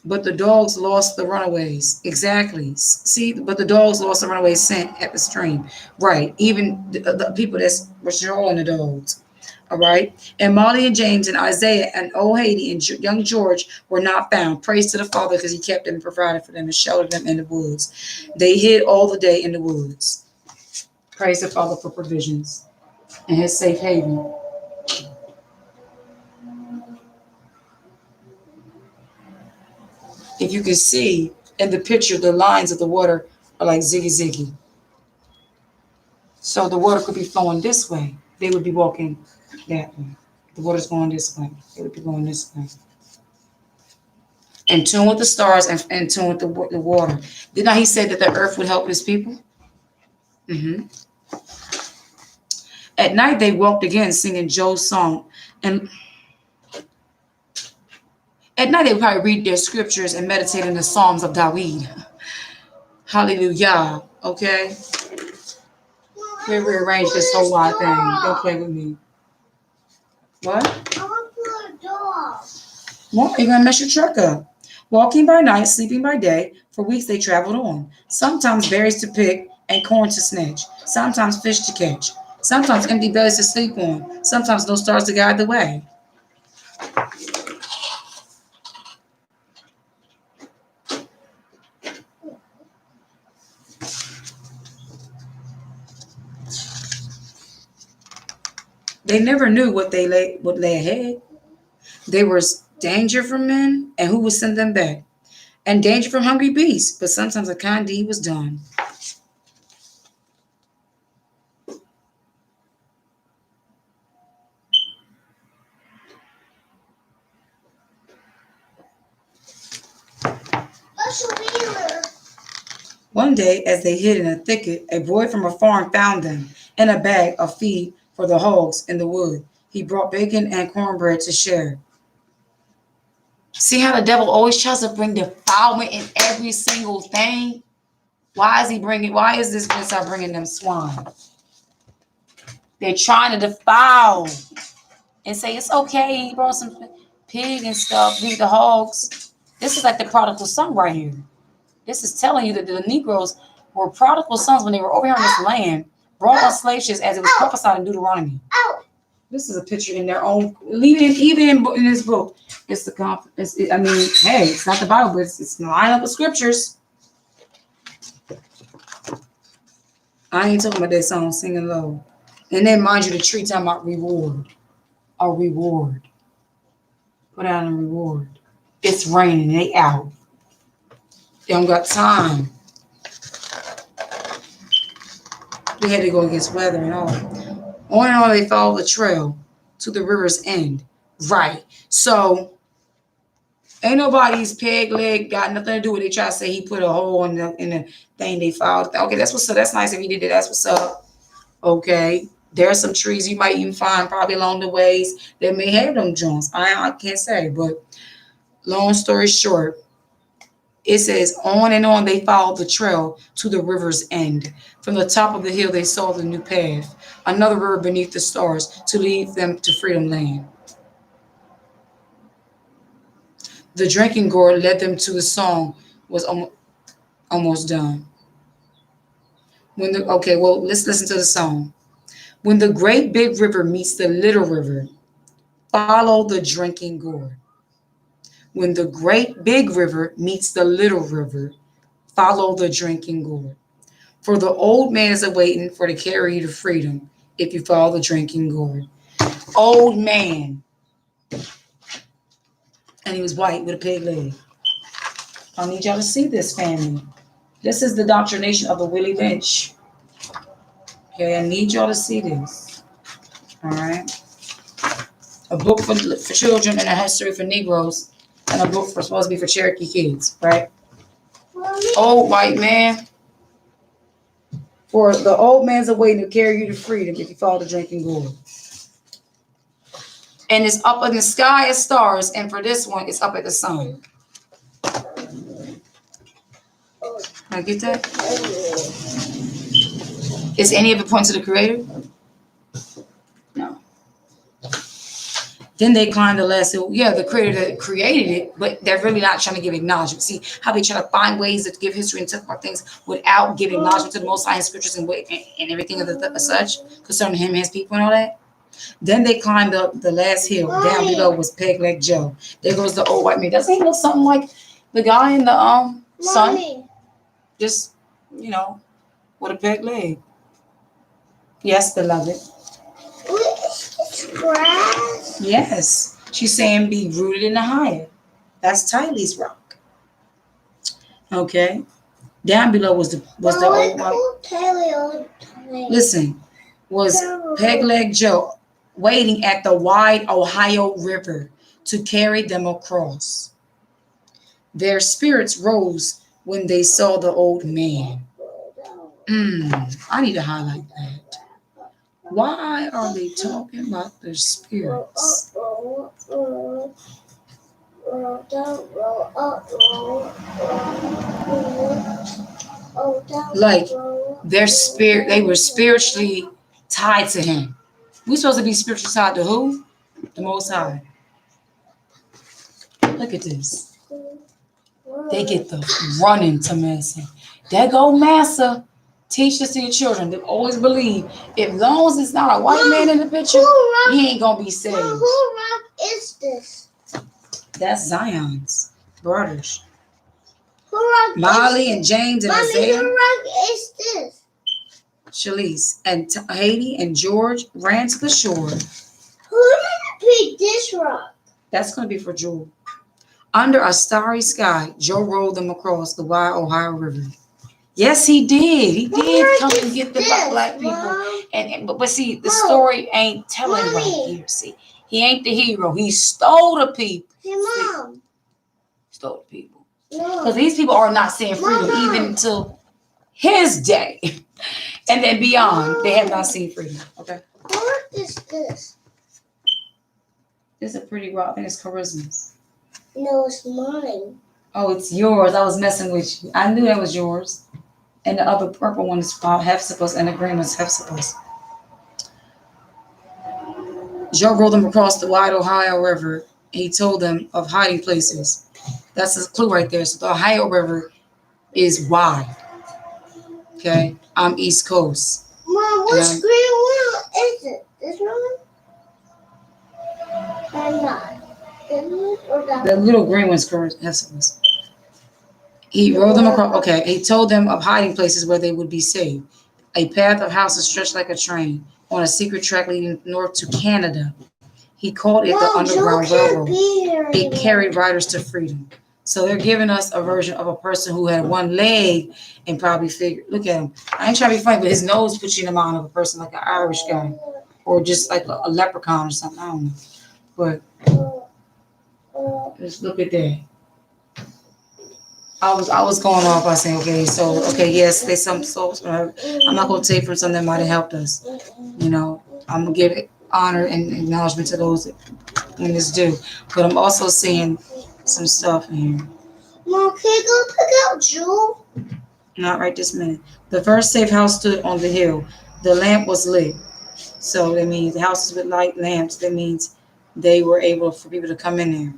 [SPEAKER 1] But the dogs lost the runaways. Exactly. See, but the dogs lost the runaways scent at the stream. Right. Even the people that's were trolling the dogs. All right. And Molly and James and Isaiah and old Haiti and young George were not found. Praise to the Father because he kept them and provided for them and sheltered them in the woods. They hid all the day in the woods. Praise the Father for provisions and his safe haven. If you can see in the picture, the lines of the water are like ziggy ziggy. So the water could be flowing this way. They would be walking that way. The water's going this way. They would be going this way. In tune with the stars and in tune with the water. Did not he say that the earth would help his people? Mm-hmm. At night they walked again, singing Joe's song. And at night they would probably read their scriptures and meditate in the Psalms of David. Hallelujah. Okay? We rearrange this whole wide thing. Don't play with me. What?
[SPEAKER 2] I want to put a dog.
[SPEAKER 1] Well, you're going to mess your truck up. Walking by night, sleeping by day, for weeks they traveled on. Sometimes berries to pick and corn to snatch. Sometimes fish to catch. Sometimes empty bellies to sleep on. Sometimes no stars to guide the way. They never knew what lay ahead. There was danger from men, and who would send them back? And danger from hungry beasts, but sometimes a kind deed was done. One day, as they hid in a thicket, a boy from a farm found them in a bag of feed for the hogs in the wood. He brought bacon and cornbread to share. See how the devil always tries to bring defilement in every single thing? Why is this going to start bringing them swine? They're trying to defile and say, it's okay, he brought some pig and stuff, feed the hogs. This is like the prodigal son right here. This is telling you that the Negroes were prodigal sons when they were over here on this land, brought on slave ships as it was prophesied in Deuteronomy. This is a picture in their own, even in this book. It's the confidence. I mean, hey, it's not the Bible, but it's the line up with scriptures. I ain't talking about that song, Singing Low. And then, mind you, the tree talking about reward. A reward. Put out a reward. It's raining. They out. They don't got time. They had to go against weather and all. On and on, they followed the trail to the river's end. Right. So, ain't nobody's peg leg got nothing to do with it. They try to say he put a hole in the thing they followed. Okay, that's what's up. That's nice if he did that. That's what's up. Okay. There are some trees you might even find probably along the ways that may have them joints. I can't say, but long story short, it says, on and on they followed the trail to the river's end. From the top of the hill, they saw the new path, another river beneath the stars to lead them to Freedom Land. The drinking gourd led them to the song was almost done. Let's listen to the song. When the great big river meets the little river, follow the drinking gourd. When the great big river meets the little river, follow the drinking gourd. For the old man is awaiting for to carry you to freedom if you follow the drinking gourd. Old man. And he was white with a pig leg. I need y'all to see this, family. This is the doctrination of the Willie Lynch. Okay, I need y'all to see this. All right. A book for children and a history for Negroes, and a book supposed to be for Cherokee kids, right? Old white man. For the old man's awaiting to carry you to freedom if you follow the drinking gourd. And it's up in the sky as stars, and for this one, it's up at the sun. I get that? Is any of it point to the Creator? No. Then they climb the last hill. Yeah, the Creator that created it, but they're really not trying to give acknowledgement. See how they try to find ways to give history and talk about things without giving acknowledgement to the Most High in scriptures and everything of the such concerning Him, His people, and all that. Then they climbed up the last hill. Down below was Peg Leg Joe. There goes the old white man. Doesn't he look something like the guy in the sun?
[SPEAKER 2] Mommy,
[SPEAKER 1] Just, with a peg leg. Yes, beloved.
[SPEAKER 2] what is this grass?
[SPEAKER 1] Yes. She's saying be rooted in the higher. That's Tylee's rock. Okay. Down below was the old white. Listen, was Peg Leg Joe waiting at the wide Ohio River to carry them across. Their spirits rose when they saw the old man. I need to highlight that. Why are they talking about their spirits? Like their spirit, they were spiritually tied to Him. We're supposed to be spiritually tied to who? The Most High. Look at this. They get the running to Massa. There go Massa. Teach this to your children. They always believe, if long as it's not a white man in the picture, he ain't gonna be saved.
[SPEAKER 2] Who rock is this?
[SPEAKER 1] That's Zion's brothers.
[SPEAKER 2] Who rock
[SPEAKER 1] Molly and James and
[SPEAKER 2] Mommy,
[SPEAKER 1] Isaiah.
[SPEAKER 2] who rock is this?
[SPEAKER 1] Shalise and Haiti and George ran to the shore.
[SPEAKER 2] Who did pick this rock?
[SPEAKER 1] That's gonna be for Jewel. Under a starry sky, Joe rolled them across the wide Ohio River. Yes, he did. He did come and get the black people.
[SPEAKER 2] Mom?
[SPEAKER 1] But see, the story ain't telling right here. See, he ain't the hero. He stole the people.
[SPEAKER 2] Hey, Mom.
[SPEAKER 1] Stole the people.
[SPEAKER 2] No.
[SPEAKER 1] Because these people are not seeing freedom
[SPEAKER 2] Mama.
[SPEAKER 1] even until his day. And then beyond, they have not seen freedom. Okay.
[SPEAKER 2] Who rock is this?
[SPEAKER 1] This is a pretty rock. I think it's charismas.
[SPEAKER 2] No, it's mine.
[SPEAKER 1] Oh, it's yours. I was messing with you. I knew that was yours. And the other purple one is called Hepzibah, and the green one's Hepzibah. Joe rolled them across the wide Ohio River. And he told them of hiding places. That's a clue right there. So the Ohio River is wide. Okay, I'm East Coast.
[SPEAKER 2] Mom, which green one is it? This one? Or not? This one or that
[SPEAKER 1] The
[SPEAKER 2] one?
[SPEAKER 1] little green one's Hepzibah. He rolled them across. Okay, he told them of hiding places where they would be saved. A path of houses stretched like a train on a secret track leading north to Canada. He called it the
[SPEAKER 2] Mom,
[SPEAKER 1] Underground
[SPEAKER 2] Joe can't
[SPEAKER 1] Railroad.
[SPEAKER 2] be here
[SPEAKER 1] It
[SPEAKER 2] anymore.
[SPEAKER 1] carried riders to freedom. So they're giving us a version of a person who had one leg and probably figured, look at him. I ain't trying to be funny, but his nose puts you in the mind of a person like an Irish guy or just like a leprechaun or something. I don't know. But just look at that. I was going off by saying, yes, there's some souls. I'm not going to take from something that might have helped us. I'm going to give it honor and acknowledgement to those when it's due. But I'm also seeing some stuff in here.
[SPEAKER 2] Mom, can you go pick out Jewel?
[SPEAKER 1] Not right this minute. The first safe house stood on the hill. The lamp was lit. So that means the houses with light lamps. That means they were able for people to come in there,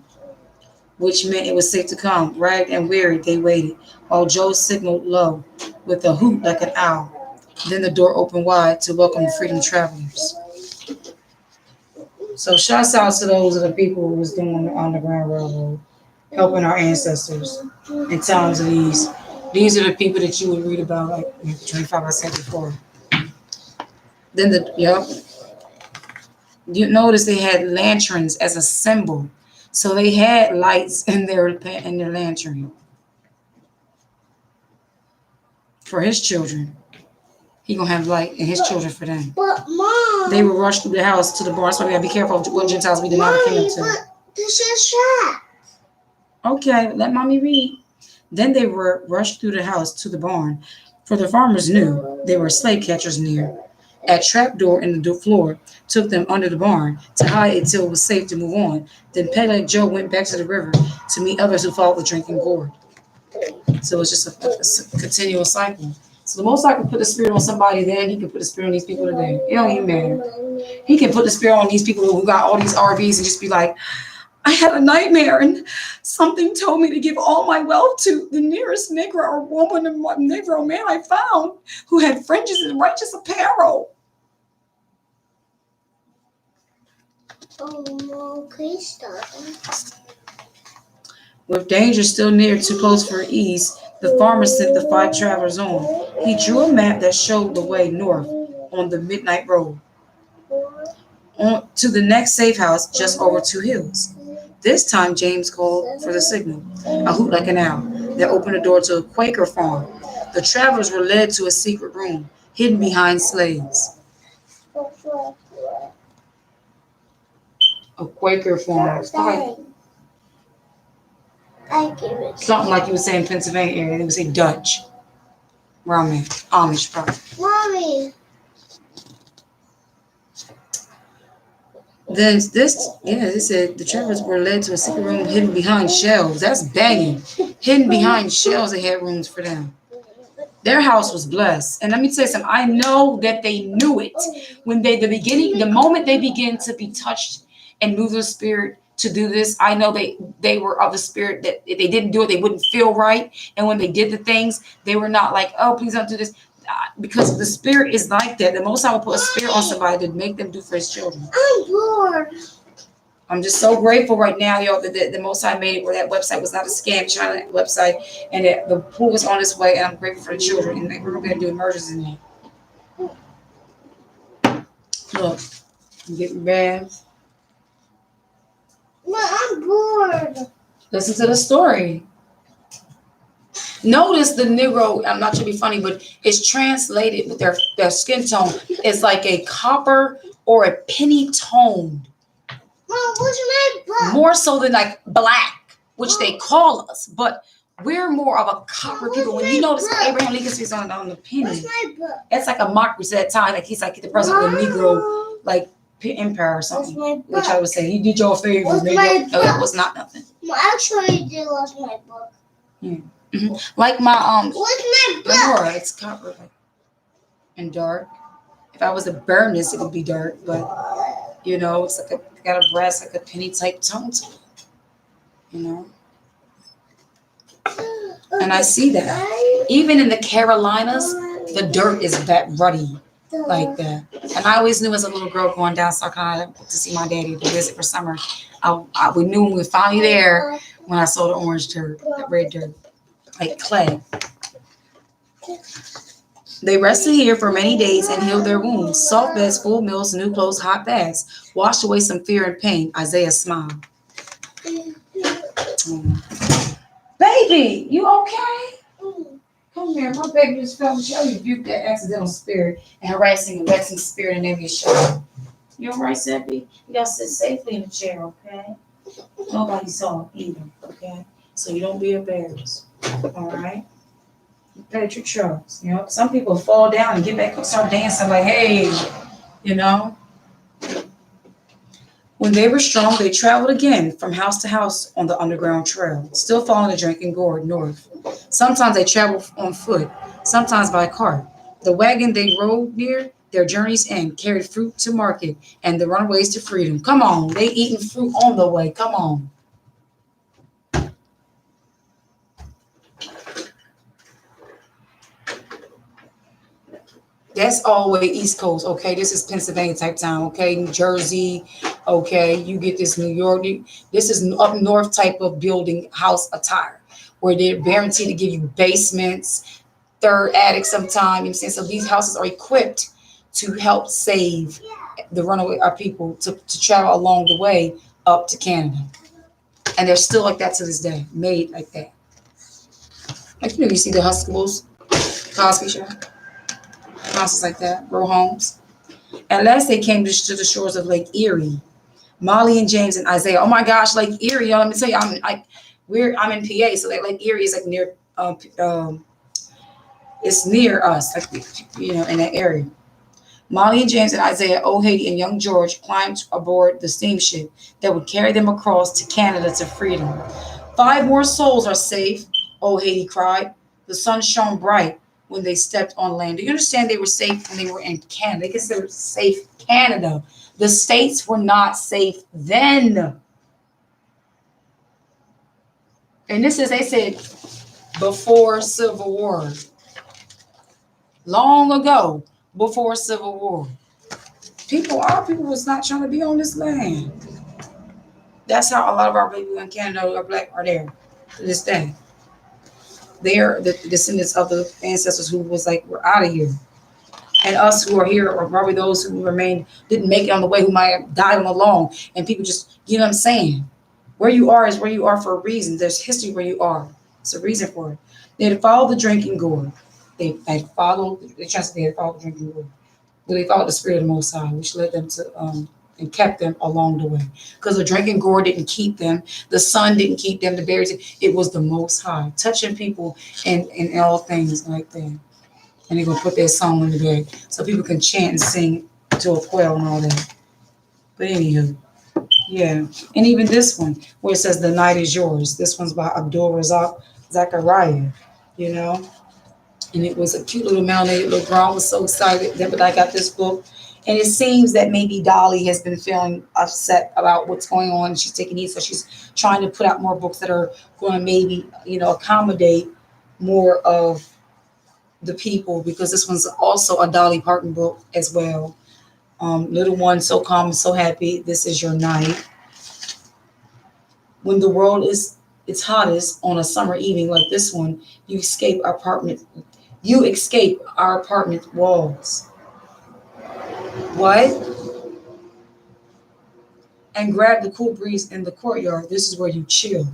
[SPEAKER 1] which meant it was safe to come. Ragged and weary, they waited, while Joe signaled low with a hoot like an owl. Then the door opened wide to welcome the freedom travelers. So shouts out to those of the people who was doing the Underground Railroad, helping our ancestors in times of these. These are the people that you would read about, like 25 I said before. Then you notice they had lanterns as a symbol. So they had lights in their lantern for his children. He gonna have light in his children for them.
[SPEAKER 2] But Mom,
[SPEAKER 1] They will rush through the house to the barn. That's why we gotta be careful of what Gentiles we deny the
[SPEAKER 2] Mommy,
[SPEAKER 1] kingdom to.
[SPEAKER 2] but this is shot.
[SPEAKER 1] Okay, let mommy read. Then they were rushed through the house to the barn, for the farmers knew there were slave catchers near. a trapdoor in the floor took them under the barn to hide until it was safe to move on. Then Peleg Joe went back to the river to meet others who followed the drinking gourd. So it's just a continual cycle. So the most I can put the spirit on somebody then, he can put the spirit on these people today. It don't even matter. He can put the spirit on these people who got all these RVs and just be like, I had a nightmare and something told me to give all my wealth to the nearest Negro or woman and Negro man I found who had fringes and righteous apparel.
[SPEAKER 2] Oh no, please stop.
[SPEAKER 1] With danger still near, too close for ease, the farmer sent the 5 travelers on. He drew a map that showed the way north on the midnight road on to the next safe house just over 2 hills. This time James called for the signal, a hoot like an owl, that opened the door to a Quaker farm. The travelers were led to a secret room, hidden behind slaves. A Quaker farm.
[SPEAKER 2] I give it.
[SPEAKER 1] Something like you would say in Pennsylvania area, they would say Dutch. Where I'm at, Amish probably.
[SPEAKER 2] Mommy.
[SPEAKER 1] Then they said the travelers were led to a secret room hidden behind shelves. That's banging. Hidden behind shelves, they had rooms for them. Their house was blessed. And let me tell you something. I know that they knew it when the moment they began to be touched and move the spirit to do this. I know they were of the spirit that if they didn't do it, they wouldn't feel right. And when they did the things, they were not like, oh, please don't do this. Because the spirit is like that. The Most High will put a spirit on somebody to make them do for his children.
[SPEAKER 2] I'm bored.
[SPEAKER 1] I'm just so grateful right now, y'all, that the Most High made it where that website was not a scam China website, and that the pool was on its way. And I'm grateful for the children, and we're going to do immersions in there. Look, I'm getting baths.
[SPEAKER 2] No, I'm bored.
[SPEAKER 1] Listen to the story. Notice the Negro, I'm not trying to be funny, but it's translated with their skin tone. It's like a copper or a penny toned.
[SPEAKER 2] Mom, what's my book?
[SPEAKER 1] More so than like black, which they call us. But we're more of a copper people. When you notice Abraham Lincoln is on the penny,
[SPEAKER 2] What's my book?
[SPEAKER 1] that's like a mockery to that time. Like he's like the president of the Negro, like empire or something.
[SPEAKER 2] What's my
[SPEAKER 1] Which I
[SPEAKER 2] book?
[SPEAKER 1] would say he did you a favor.
[SPEAKER 2] What's
[SPEAKER 1] Maybe
[SPEAKER 2] my
[SPEAKER 1] no, that
[SPEAKER 2] book?
[SPEAKER 1] was not nothing.
[SPEAKER 2] Mom, actually, did lost my book.
[SPEAKER 1] Like my
[SPEAKER 2] What's my book?
[SPEAKER 1] Lenora, it's copper like, and dark. If I was to burn this, it would be dark, but you know, it's like got a brass like a penny type tone to it. You know? And I see that. Even in the Carolinas, the dirt is that ruddy like that. And I always knew as a little girl going down South Carolina to see my daddy to visit for summer. We knew when we were finally there when I saw the orange dirt, that red dirt, like clay. They rested here for many days and healed their wounds. Soft beds, full meals, new clothes, hot baths washed away some fear and pain. Isaiah smiled. Baby, you okay? Come here. My baby just felt show you rebuke that accidental spirit and harassing and vexing spirit in every show. You all right, Seppi? You gotta sit safely in the chair, okay? Nobody saw it either, okay? So you don't be embarrassed. All right? Pat your trust. You know, some people fall down and get back up, start dancing like, hey, you know. When they were strong, they traveled again from house to house on the underground trail, still following the drinking gourd north. Sometimes they traveled on foot, sometimes by cart. The wagon they rode near their journey's end carried fruit to market and the runaways to freedom. Come on, they eating fruit on the way. Come on. That's all the way East Coast, okay? This is Pennsylvania type town, okay? New Jersey, okay? You get this New York. This is up north type of building house attire where they're guaranteed to give you basements, third attic sometime. You know what I'm saying? So these houses are equipped to help save the runaway people to travel along the way up to Canada. And they're still like that to this day, made like that. Like, you know, you see the Huxtables, Cosby Show. Houses like that, row homes. At last they came to the shores of Lake Erie. Molly and James and Isaiah. Oh my gosh, Lake Erie, y'all. Let me tell you, I'm in PA, so that Lake Erie is like near it's near us, like, you know, in that area. Molly and James and Isaiah, Old Haiti, and young George climbed aboard the steamship that would carry them across to Canada to freedom. 5 more souls are safe, Old Haiti cried. The sun shone bright when they stepped on land. Do you understand they were safe when they were in Canada? They considered safe Canada. The states were not safe then. And this is, they said, before Civil War. Long ago, before Civil War. Our people was not trying to be on this land. That's how a lot of our people in Canada who are black are there to this day. They are the descendants of the ancestors who was like, we're out of here. And us who are here are probably those who remained, didn't make it on the way, who might have died on the long. And people just, you know what I'm saying? Where you are is where you are for a reason. There's history where you are. It's a reason for it. They had followed the drinking gourd. They followed the drinking gourd. But they followed the spirit of the Most High, which led them to and kept them along the way. Because the drinking gourd didn't keep them, the sun didn't keep them, the berries. It was the Most High touching people in all things like that. And they're gonna put their song in the bag so people can chant and sing to a quail and all that. But anywho, yeah. And even this one, where it says the night is yours. This one's by Abdul Razak Zachariah, you know. And it was a cute little melanated little girl. I was so excited that I got this book. And it seems that maybe Dolly has been feeling upset about what's going on, and she's taking heed. So she's trying to put out more books that are going to maybe, accommodate more of the people, because this one's also a Dolly Parton book as well. Little one, so calm and so happy. This is your night. When the world is its hottest on a summer evening like this one, you escape our apartment. You escape our apartment walls. What? And grab the cool breeze in the courtyard. This is where you chill.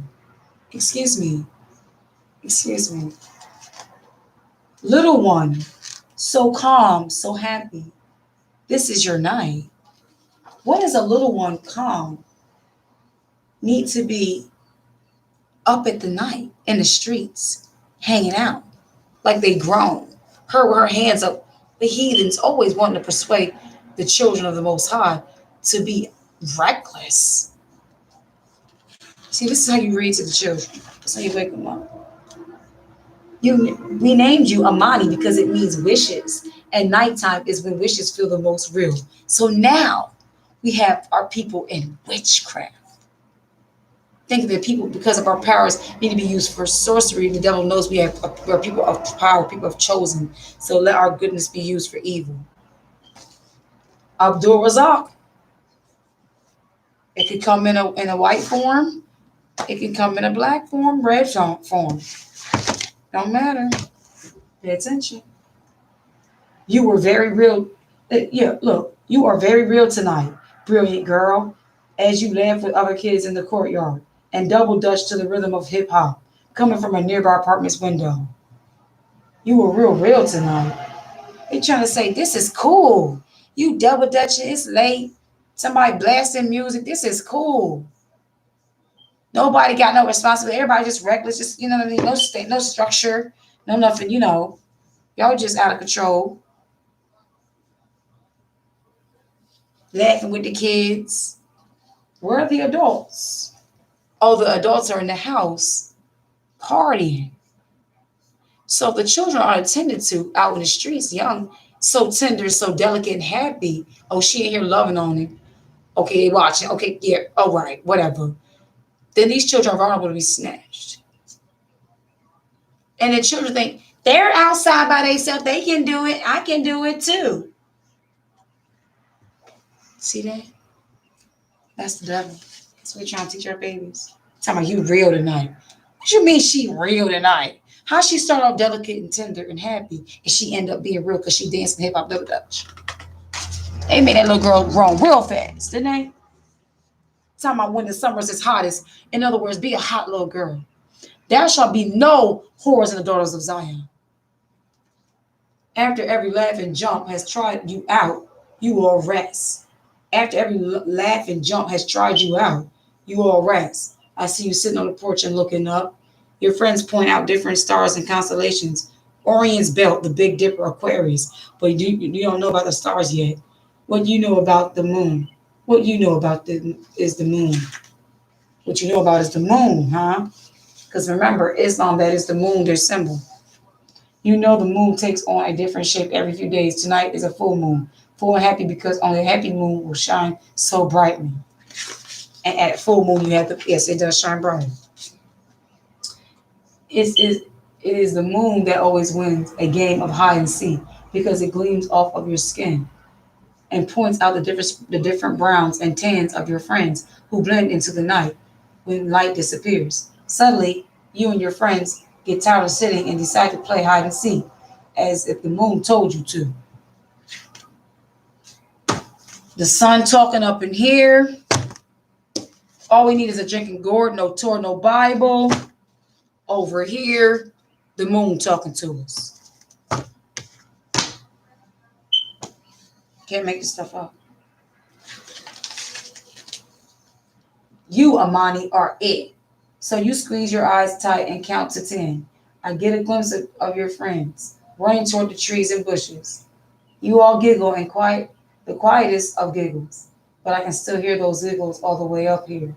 [SPEAKER 1] Excuse me. Excuse me. Little one, so calm, so happy. This is your night. What does a little one calm need to be up at the night in the streets, hanging out like they grown? Her with her hands up. The heathens always wanting to persuade the children of the Most High to be reckless. See, this is how you read to the children. This is how you wake them up. We named you Amani because it means wishes, and nighttime is when wishes feel the most real. So now we have our people in witchcraft. Think of it, people, because of our powers, need to be used for sorcery. The devil knows we're people of power, people of chosen. So let our goodness be used for evil. Abdul Razak. It could come in a white form. It can come in a black form, red form. Don't matter. Pay attention. You were very real. Yeah, look, you are very real tonight, brilliant girl, as you laugh with other kids in the courtyard and double dutch to the rhythm of hip hop coming from a nearby apartment's window. You were real tonight. They trying to say, this is cool. You double dutching, it's late. Somebody blasting music. This is cool. Nobody got no responsibility. Everybody just reckless. Just, you know what I mean? No state, no structure, no nothing, Y'all just out of control. Laughing with the kids. Where are the adults? Oh, the adults are in the house partying. So the children are attended to out in the streets, young, so tender, so delicate and happy. Oh, she in here loving on him. Okay, they watching. Okay, yeah, all right, whatever. Then these children are vulnerable to be snatched. And the children think, they're outside by themselves. They can do it. I can do it too. See that? That's the devil. That's what we're trying to teach our babies. Talking about you real tonight. What you mean she real tonight? How she start off delicate and tender and happy, and she end up being real because she dancing hip hop double dutch. They made that little girl grown real fast, didn't they? Talking about when the summer's its hottest. In other words, be a hot little girl. There shall be no whores in the daughters of Zion. After every laugh and jump has tried you out, you will rest. After every laugh and jump has tried you out, you will rest. I see you sitting on the porch and looking up. Your friends point out different stars and constellations. Orion's belt, the Big Dipper, Aquarius. But you don't know about the stars yet. What you know about the moon? What you know about is the moon. What you know about is the moon, huh? Because remember, Islam, that is the moon, their symbol. You know the moon takes on a different shape every few days. Tonight is a full moon. Full and happy because only a happy moon will shine so brightly. And at full moon, you have to, yes, it does shine bright. It is the moon that always wins a game of hide and seek because it gleams off of your skin and points out the different browns and tans of your friends who blend into the night when light disappears. Suddenly, you and your friends get tired of sitting and decide to play hide and seek as if the moon told you to. The sun talking up in here. All we need is a drinking gourd, no Torah, no Bible. Over here, the moon talking to us. Can't make this stuff up. You, Amani, are it. So you squeeze your eyes tight and count to 10. I get a glimpse of your friends running toward the trees and bushes. You all giggle and quiet, the quietest of giggles, but I can still hear those giggles all the way up here.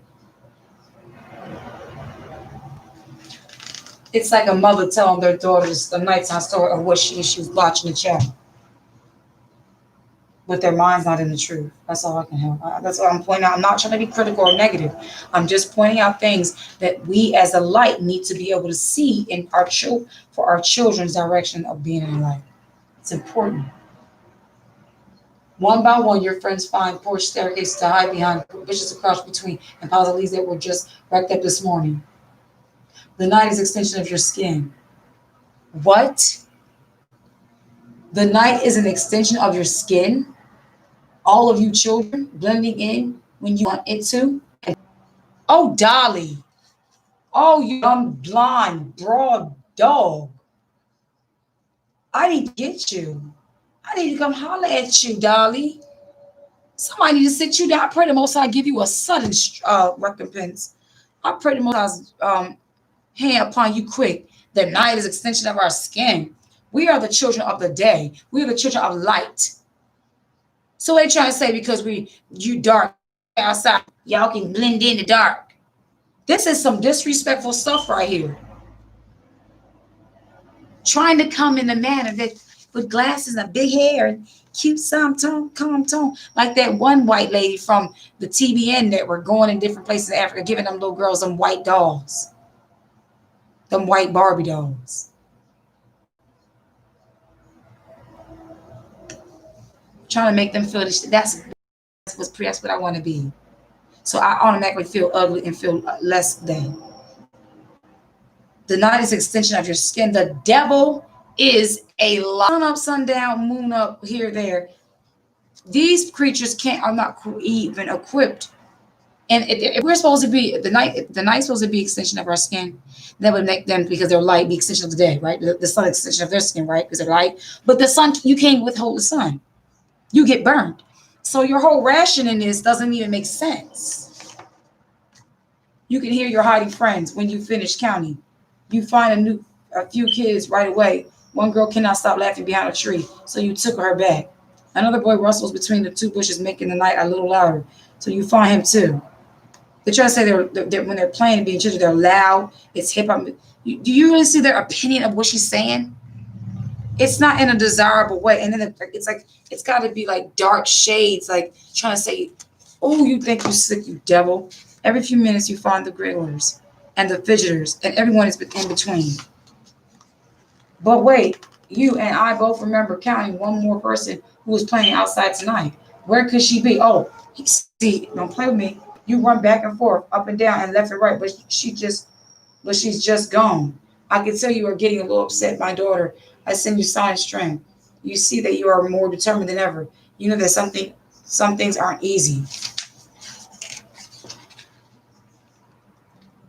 [SPEAKER 1] It's like a mother telling their daughters the nighttime story of what she was watching the channel. But their mind's not in the truth. That's all I can help. That's what I'm pointing out. I'm not trying to be critical or negative. I'm just pointing out things that we as a light need to be able to see in our for our children's direction of being in life. It's important. One by one, your friends find porch staircases to hide behind, bushes to crouch between, and piles of leaves that were just wrecked up this morning. The night is an extension of your skin. What? The night is an extension of your skin? All of you children blending in when you want it to? Oh, Dolly. Oh, you dumb, blind, broad dog. I need to get you. I need to come holler at you, Dolly. Somebody need to sit you down. I pray the Most High give you a sudden recompense. I pray the Most High's hand upon you quick. The night is an extension of our skin. We are the children of the day. We are the children of light. So they trying to say because you dark outside, y'all can blend in the dark. This is some disrespectful stuff right here. Trying to come in a manner that with glasses and big hair and cute calm tone, like that one white lady from the TBN network going in different places in Africa, giving them little girls them white dolls, them white Barbie dolls. Trying to make them feel that's what I want to be. So I automatically feel ugly and feel less than. The night is an extension of your skin. The devil is a sun up, sundown, moon up, here, there. These creatures are not even equipped. And if we're supposed to be the night's supposed to be extension of our skin, that would make them, because they're light, be extension of the day, right? The sun is extension of their skin, right? Because they're light. But the sun, you can't withhold the sun. You get burned. So your whole rationing this doesn't even make sense. You can hear your hiding friends when you finish counting. You find a few kids right away. One girl cannot stop laughing behind a tree, so you took her back. Another boy rustles between the two bushes, making the night a little louder, so you find him too. They try to say they're when they're playing and being children, they're loud. It's hip hop. Do you really see their opinion of what she's saying? It's not in a desirable way. And then it's like, it's got to be like dark shades, like trying to say, oh, you think you're sick, you devil. Every few minutes you find the grillers and the fidgeters, and everyone is in between. But wait, you and I both remember counting one more person who was playing outside tonight. Where could she be? Oh, see, don't play with me. You run back and forth, up and down and left and right, but she's just gone. I can tell you are getting a little upset, my daughter. I send you sign strength. You see that you are more determined than ever. You know that some things aren't easy.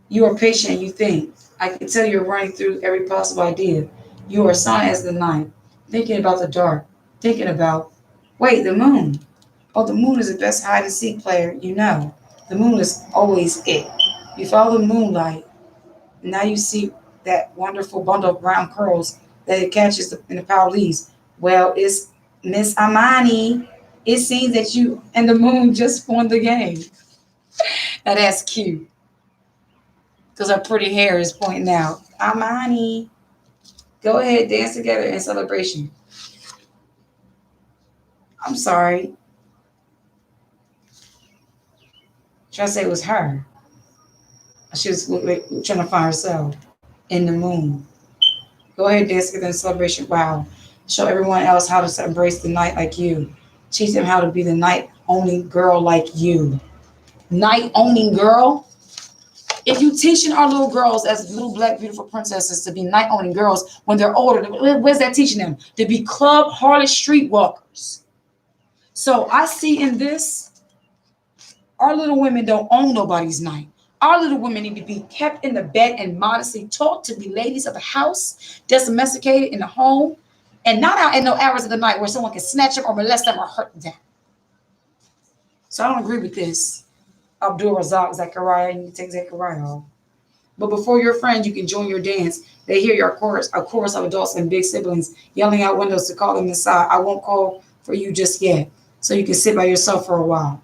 [SPEAKER 1] You are patient and you think. I can tell you're running through every possible idea. You are silent as the night, thinking about the dark, thinking about, wait, the moon. Oh, the moon is the best hide and seek player you know. The moon is always it. You follow the moonlight. Now you see that wonderful bundle of brown curls that it catches in the police. Well, it's Miss Amani. It seems that you and the moon just won the game. Now that's cute because her pretty hair is pointing out. Amani, go ahead, dance together in celebration. I'm sorry. Try to say it was her. She was trying to find herself in the moon. Go ahead, dance together in celebration. Wow. Show everyone else how to embrace the night like you. Teach them how to be the night owning girl like you. Night owning girl? If you teaching our little girls as little black beautiful princesses to be night owning girls when they're older, where's that teaching them? To be club harlot streetwalkers. So I see in this, our little women don't own nobody's night. Our little women need to be kept in the bed and modestly taught to be ladies of the house, that's domesticated in the home, and not out in no hours of the night where someone can snatch them or molest them or hurt them. So I don't agree with this. Abdul Razak Zachariah, you can take Zachariah off. But before your friends, you can join your dance. They hear your chorus, a chorus of adults and big siblings yelling out windows to call them inside. I won't call for you just yet, so you can sit by yourself for a while.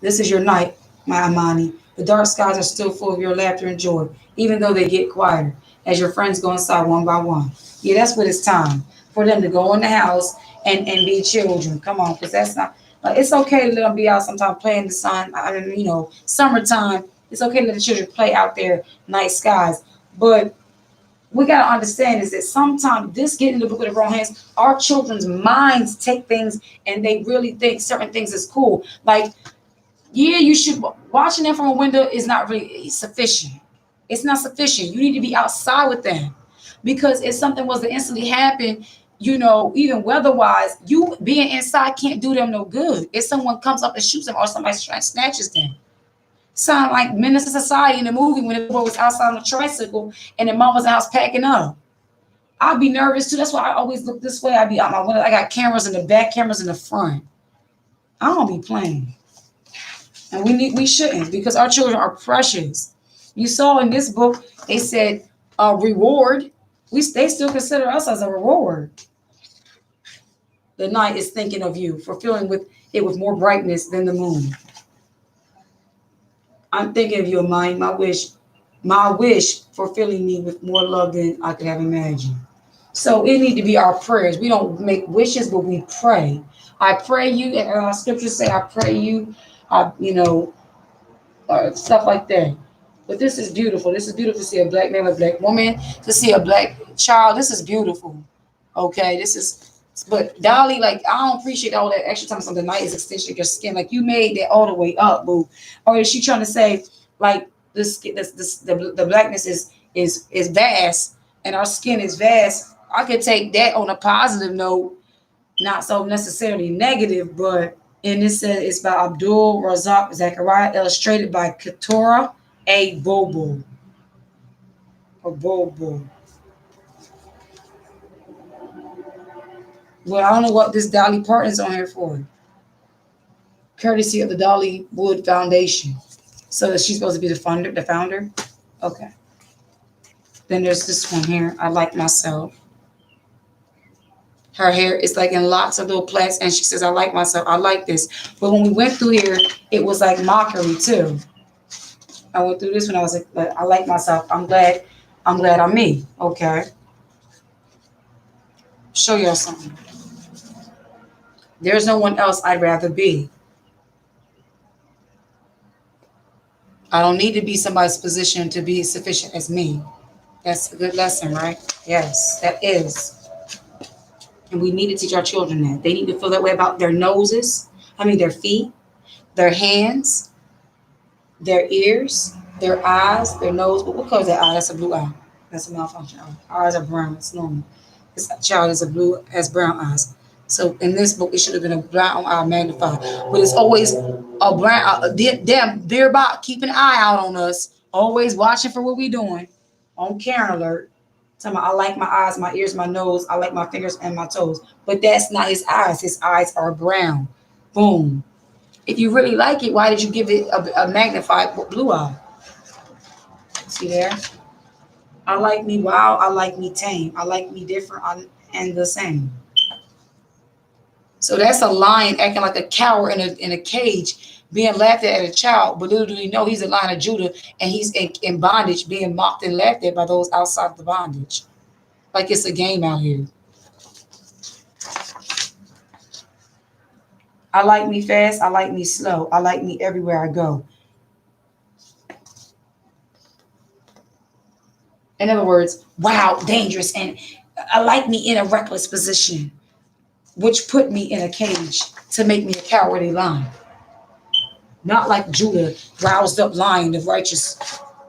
[SPEAKER 1] This is your night, my Amani. The dark skies are still full of your laughter and joy, even though they get quieter as your friends go inside one by one. Yeah, that's what it's time for them to go in the house and be children. Come on, because that's not, it's okay to let them be out sometime playing in the sun. I mean, summertime, it's okay to let the children play out there, night skies. But we got to understand is that sometimes this getting in the book of the wrong hands, our children's minds take things and they really think certain things is cool. Like, yeah, you should, watching them from a window is not really sufficient. It's not sufficient. You need to be outside with them. Because if something was to instantly happen, even weather-wise, you being inside can't do them no good. If someone comes up and shoots them or somebody snatches them. Sound like Menace to Society in the movie when the boy was outside on a tricycle and the mom was in the house packing up. I'd be nervous too. That's why I always look this way. I'd be out my window. I got cameras in the back, cameras in the front. I don't be playing. And we shouldn't, because our children are precious. You saw in this book, they said a reward. They still consider us as a reward. The night is thinking of you, fulfilling with more brightness than the moon. I'm thinking of you, my wish fulfilling me with more love than I could have imagined. So it need to be our prayers. We don't make wishes, but we pray. I pray you, and our scriptures say, I pray you, stuff like that. But this is beautiful. This is beautiful to see a black man, a black woman, to see a black child. This is beautiful. Okay, but Dolly, like, I don't appreciate all that extra time on the night is extension of your skin. Like, you made that all the way up, boo. Or is she trying to say, like, the blackness is vast and our skin is vast? I could take that on a positive note, not so necessarily negative, but and it says it's by Abdul Razak Zachariah, illustrated by Keturah A. Bobo. Or Bobo. Well, I don't know what this Dolly Parton is on here for. Courtesy of the Dolly Wood Foundation. So is she supposed to be the founder? Okay. Then there's this one here. I like myself. Her hair is like in lots of little plaits, and she says, I like myself. I like this. But when we went through here, it was like mockery too. I went through this when I was like, I like myself. I'm glad I'm me. Okay. Show y'all something. There's no one else I'd rather be. I don't need to be somebody's position to be sufficient as me. That's a good lesson, right? Yes, that is. And we need to teach our children that. They need to feel that way about their noses, their feet, their hands, their ears, their eyes, their nose. But what color is that eye? That's a blue eye. That's a malfunction eye. Our eyes are brown. It's normal. This child has brown eyes. So in this book, it should have been a brown eye magnified. But it's always a brown, damn, thereby keep an eye out on us. Always watching for what we doing. On Karen alert. Talking about, I like my eyes, my ears, my nose. I like my fingers and my toes. But that's not his eyes. His eyes are brown. Boom. If you really like it, why did you give it a magnified blue eye? See there? I like me wild. I like me tame. I like me different and the same. So that's a lion acting like a coward in a cage, being laughed at as a child. But little do he know he's a lion of Judah, and he's in bondage, being mocked and laughed at by those outside of the bondage. Like it's a game out here. I like me fast. I like me slow. I like me everywhere I go. In other words, wow, dangerous. And I like me in a reckless position, which put me in a cage to make me a cowardly lion. Not like Judah, roused up lion of righteous,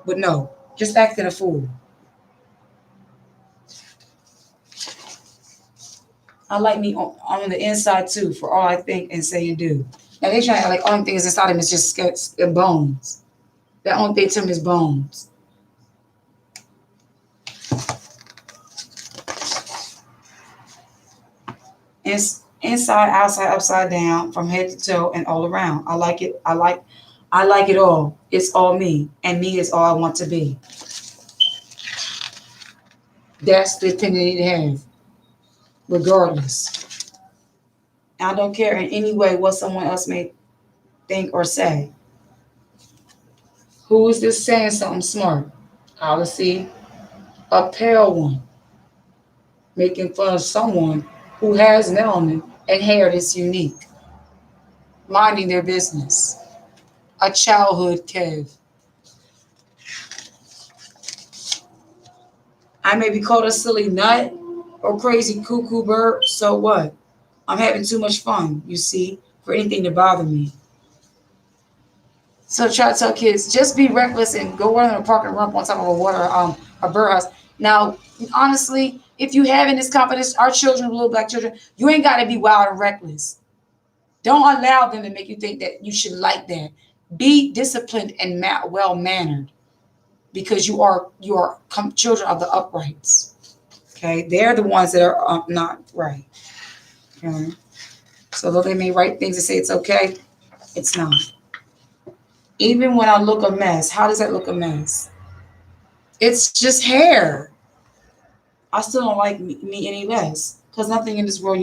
[SPEAKER 1] but no, just acting a fool. I like me on the inside too, for all I think and say and do. Now they try to act like only thing is inside him is just skeleton and bones. The only thing to him is bones. Inside, outside, upside down, from head to toe, and all around. I like it. I like it all. It's all me, and me is all I want to be. That's the thing they need to have, regardless. I don't care in any way what someone else may think or say. Who is this saying something smart? Policy, a pale one, making fun of someone who has melanin and hair that's unique, minding their business. A childhood Kev. I may be called a silly nut or crazy cuckoo bird, so what? I'm having too much fun, you see, for anything to bother me. So try to tell kids, just be reckless and go run in the park and run up on top of a birdhouse. Now, honestly, if you have in this confidence, our children, little black children, you ain't got to be wild and reckless. Don't allow them to make you think that you should like that. Be disciplined and well mannered, because you are children of the uprights. Okay, they're the ones that are not right. Okay, so though they may write things and say it's okay, it's not. Even when I look a mess, how does that look a mess? It's just hair. I still don't like me any less, because nothing in this world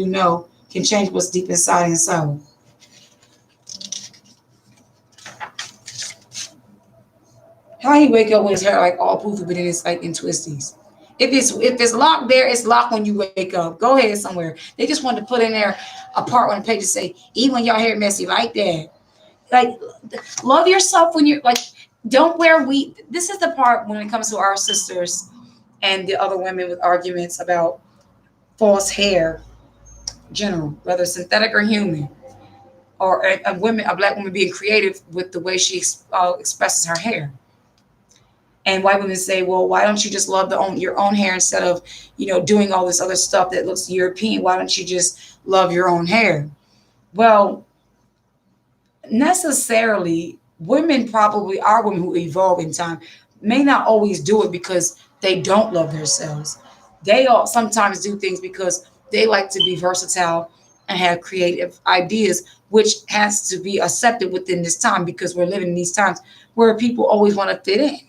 [SPEAKER 1] can change what's deep inside and so. How he wake up with his hair like all poofy, but then it's like in twisties. If it's locked there, it's locked when you wake up. Go ahead somewhere. They just wanted to put in there a part on the page to say, even when y'all hair messy like that. Like, love yourself when you're like, don't wear wheat. This is the part when it comes to our sisters and the other women with arguments about false hair, general, whether synthetic or human, or a black woman being creative with the way she expresses her hair. And white women say, well, why don't you just love your own hair instead of, doing all this other stuff that looks European? Why don't you just love your own hair? Well, necessarily, women probably are women who evolve in time, may not always do it because they don't love themselves. They all sometimes do things because they like to be versatile and have creative ideas, which has to be accepted within this time, because we're living in these times where people always want to fit in.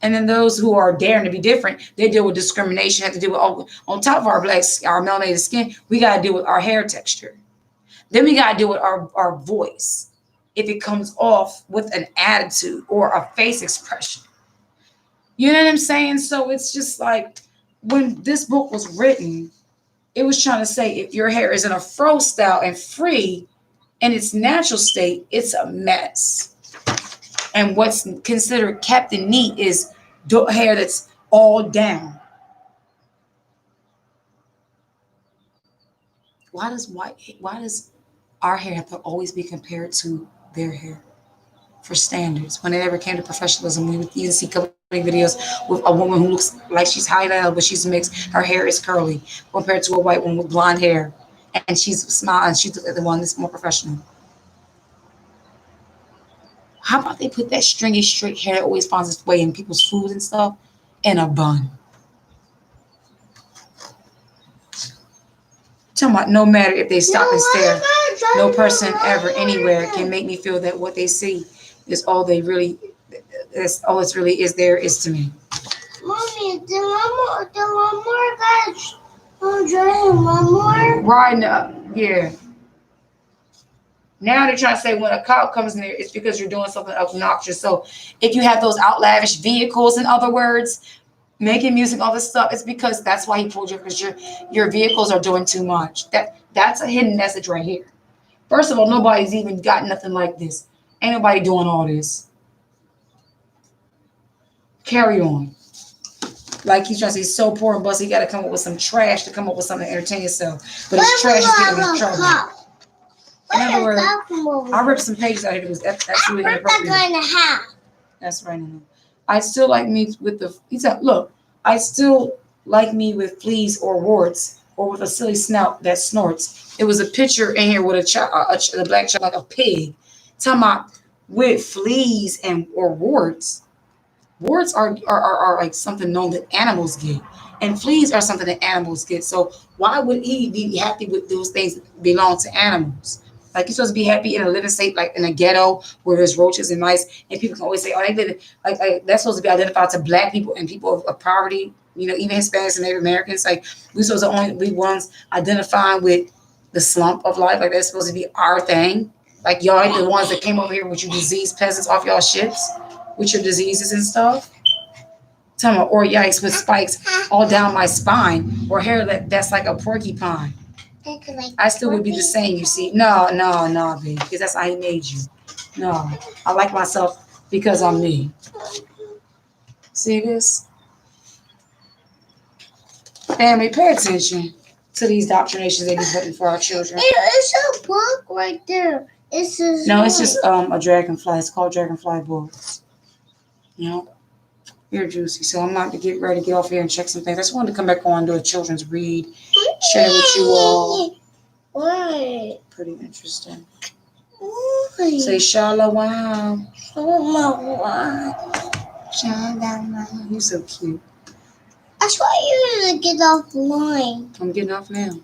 [SPEAKER 1] And then those who are daring to be different, they deal with discrimination, have to deal with, on top of our melanated skin, we got to deal with our hair texture. Then we got to deal with our voice. If it comes off with an attitude or a face expression. You know what I'm saying? So it's just like, when this book was written, it was trying to say, if your hair is in a fro style and free in its natural state, it's a mess. And what's considered kept and neat is hair that's all down. Why does our hair have to always be compared to their hair for standards? When it ever came to professionalism, we would even see company videos with a woman who looks like she's highlighted, but she's mixed. Her hair is curly compared to a white woman with blonde hair, and she's smiling. She's the one that's more professional. How about they put that stringy straight hair that always finds its way in people's food and stuff in a bun? Talking about no matter if they stop and stare, no person ever
[SPEAKER 2] Mommy,
[SPEAKER 1] anywhere can make me feel that what they see is all they really, is all it's really is there is to me.
[SPEAKER 2] Mommy, the one more guys. Oh, Jordan, one more.
[SPEAKER 1] Riding up, yeah. Now they're trying to say when a cop comes in there, it's because you're doing something obnoxious. So if you have those outlavish vehicles, in other words, making music, all this stuff, it's because that's why he pulled you, because your vehicles are doing too much. That's a hidden message right here. First of all, nobody's even got nothing like this. Ain't nobody doing all this. Carry on. Like he's trying to say, he's so poor and busted, he got to come up with some trash to come up with something to entertain himself. But his trash is getting him in trouble. In other words, I ripped some pages out here because that's absolutely
[SPEAKER 2] Where's that
[SPEAKER 1] inappropriate.
[SPEAKER 2] going to have?
[SPEAKER 1] That's right. Nana. I still like me with the. He said, "Look, I still like me with fleas or warts or with a silly snout that snorts." It was a picture in here with a black child like a pig, talking about with fleas and or warts. Warts are like something known that animals get, and fleas are something that animals get. So why would he be happy with those things that belong to animals? Like you're supposed to be happy in a living state, like in a ghetto where there's roaches and mice, and people can always say, "Oh, they live." Like that's supposed to be identified to Black people and people of poverty. You know, even Hispanics and Native Americans. Like we're supposed to only be ones identifying with the slump of life. Like that's supposed to be our thing. Like y'all ain't the ones that came over here with you diseased peasants off y'all ships with your diseases and stuff. Tell me, or yikes with spikes all down my spine, or hair that's like a porcupine. I still would be the same, you see. No, baby, because that's how he made you. No, I like myself because I'm me. See this? Family, pay attention to these doctrinations they be putting for our children.
[SPEAKER 2] It's a book right there. It's just
[SPEAKER 1] No, it's just a dragonfly. It's called Dragonfly Books. You know? You're juicy. So I'm about to get ready to get off here and check some things. I just wanted to come back on and do a children's read. Share it with you all.
[SPEAKER 2] Why?
[SPEAKER 1] Pretty interesting.
[SPEAKER 2] Why?
[SPEAKER 1] Say shalom.
[SPEAKER 2] Why?
[SPEAKER 1] Shalom. You're so cute.
[SPEAKER 2] That's why you need to get off the line.
[SPEAKER 1] I'm getting off now.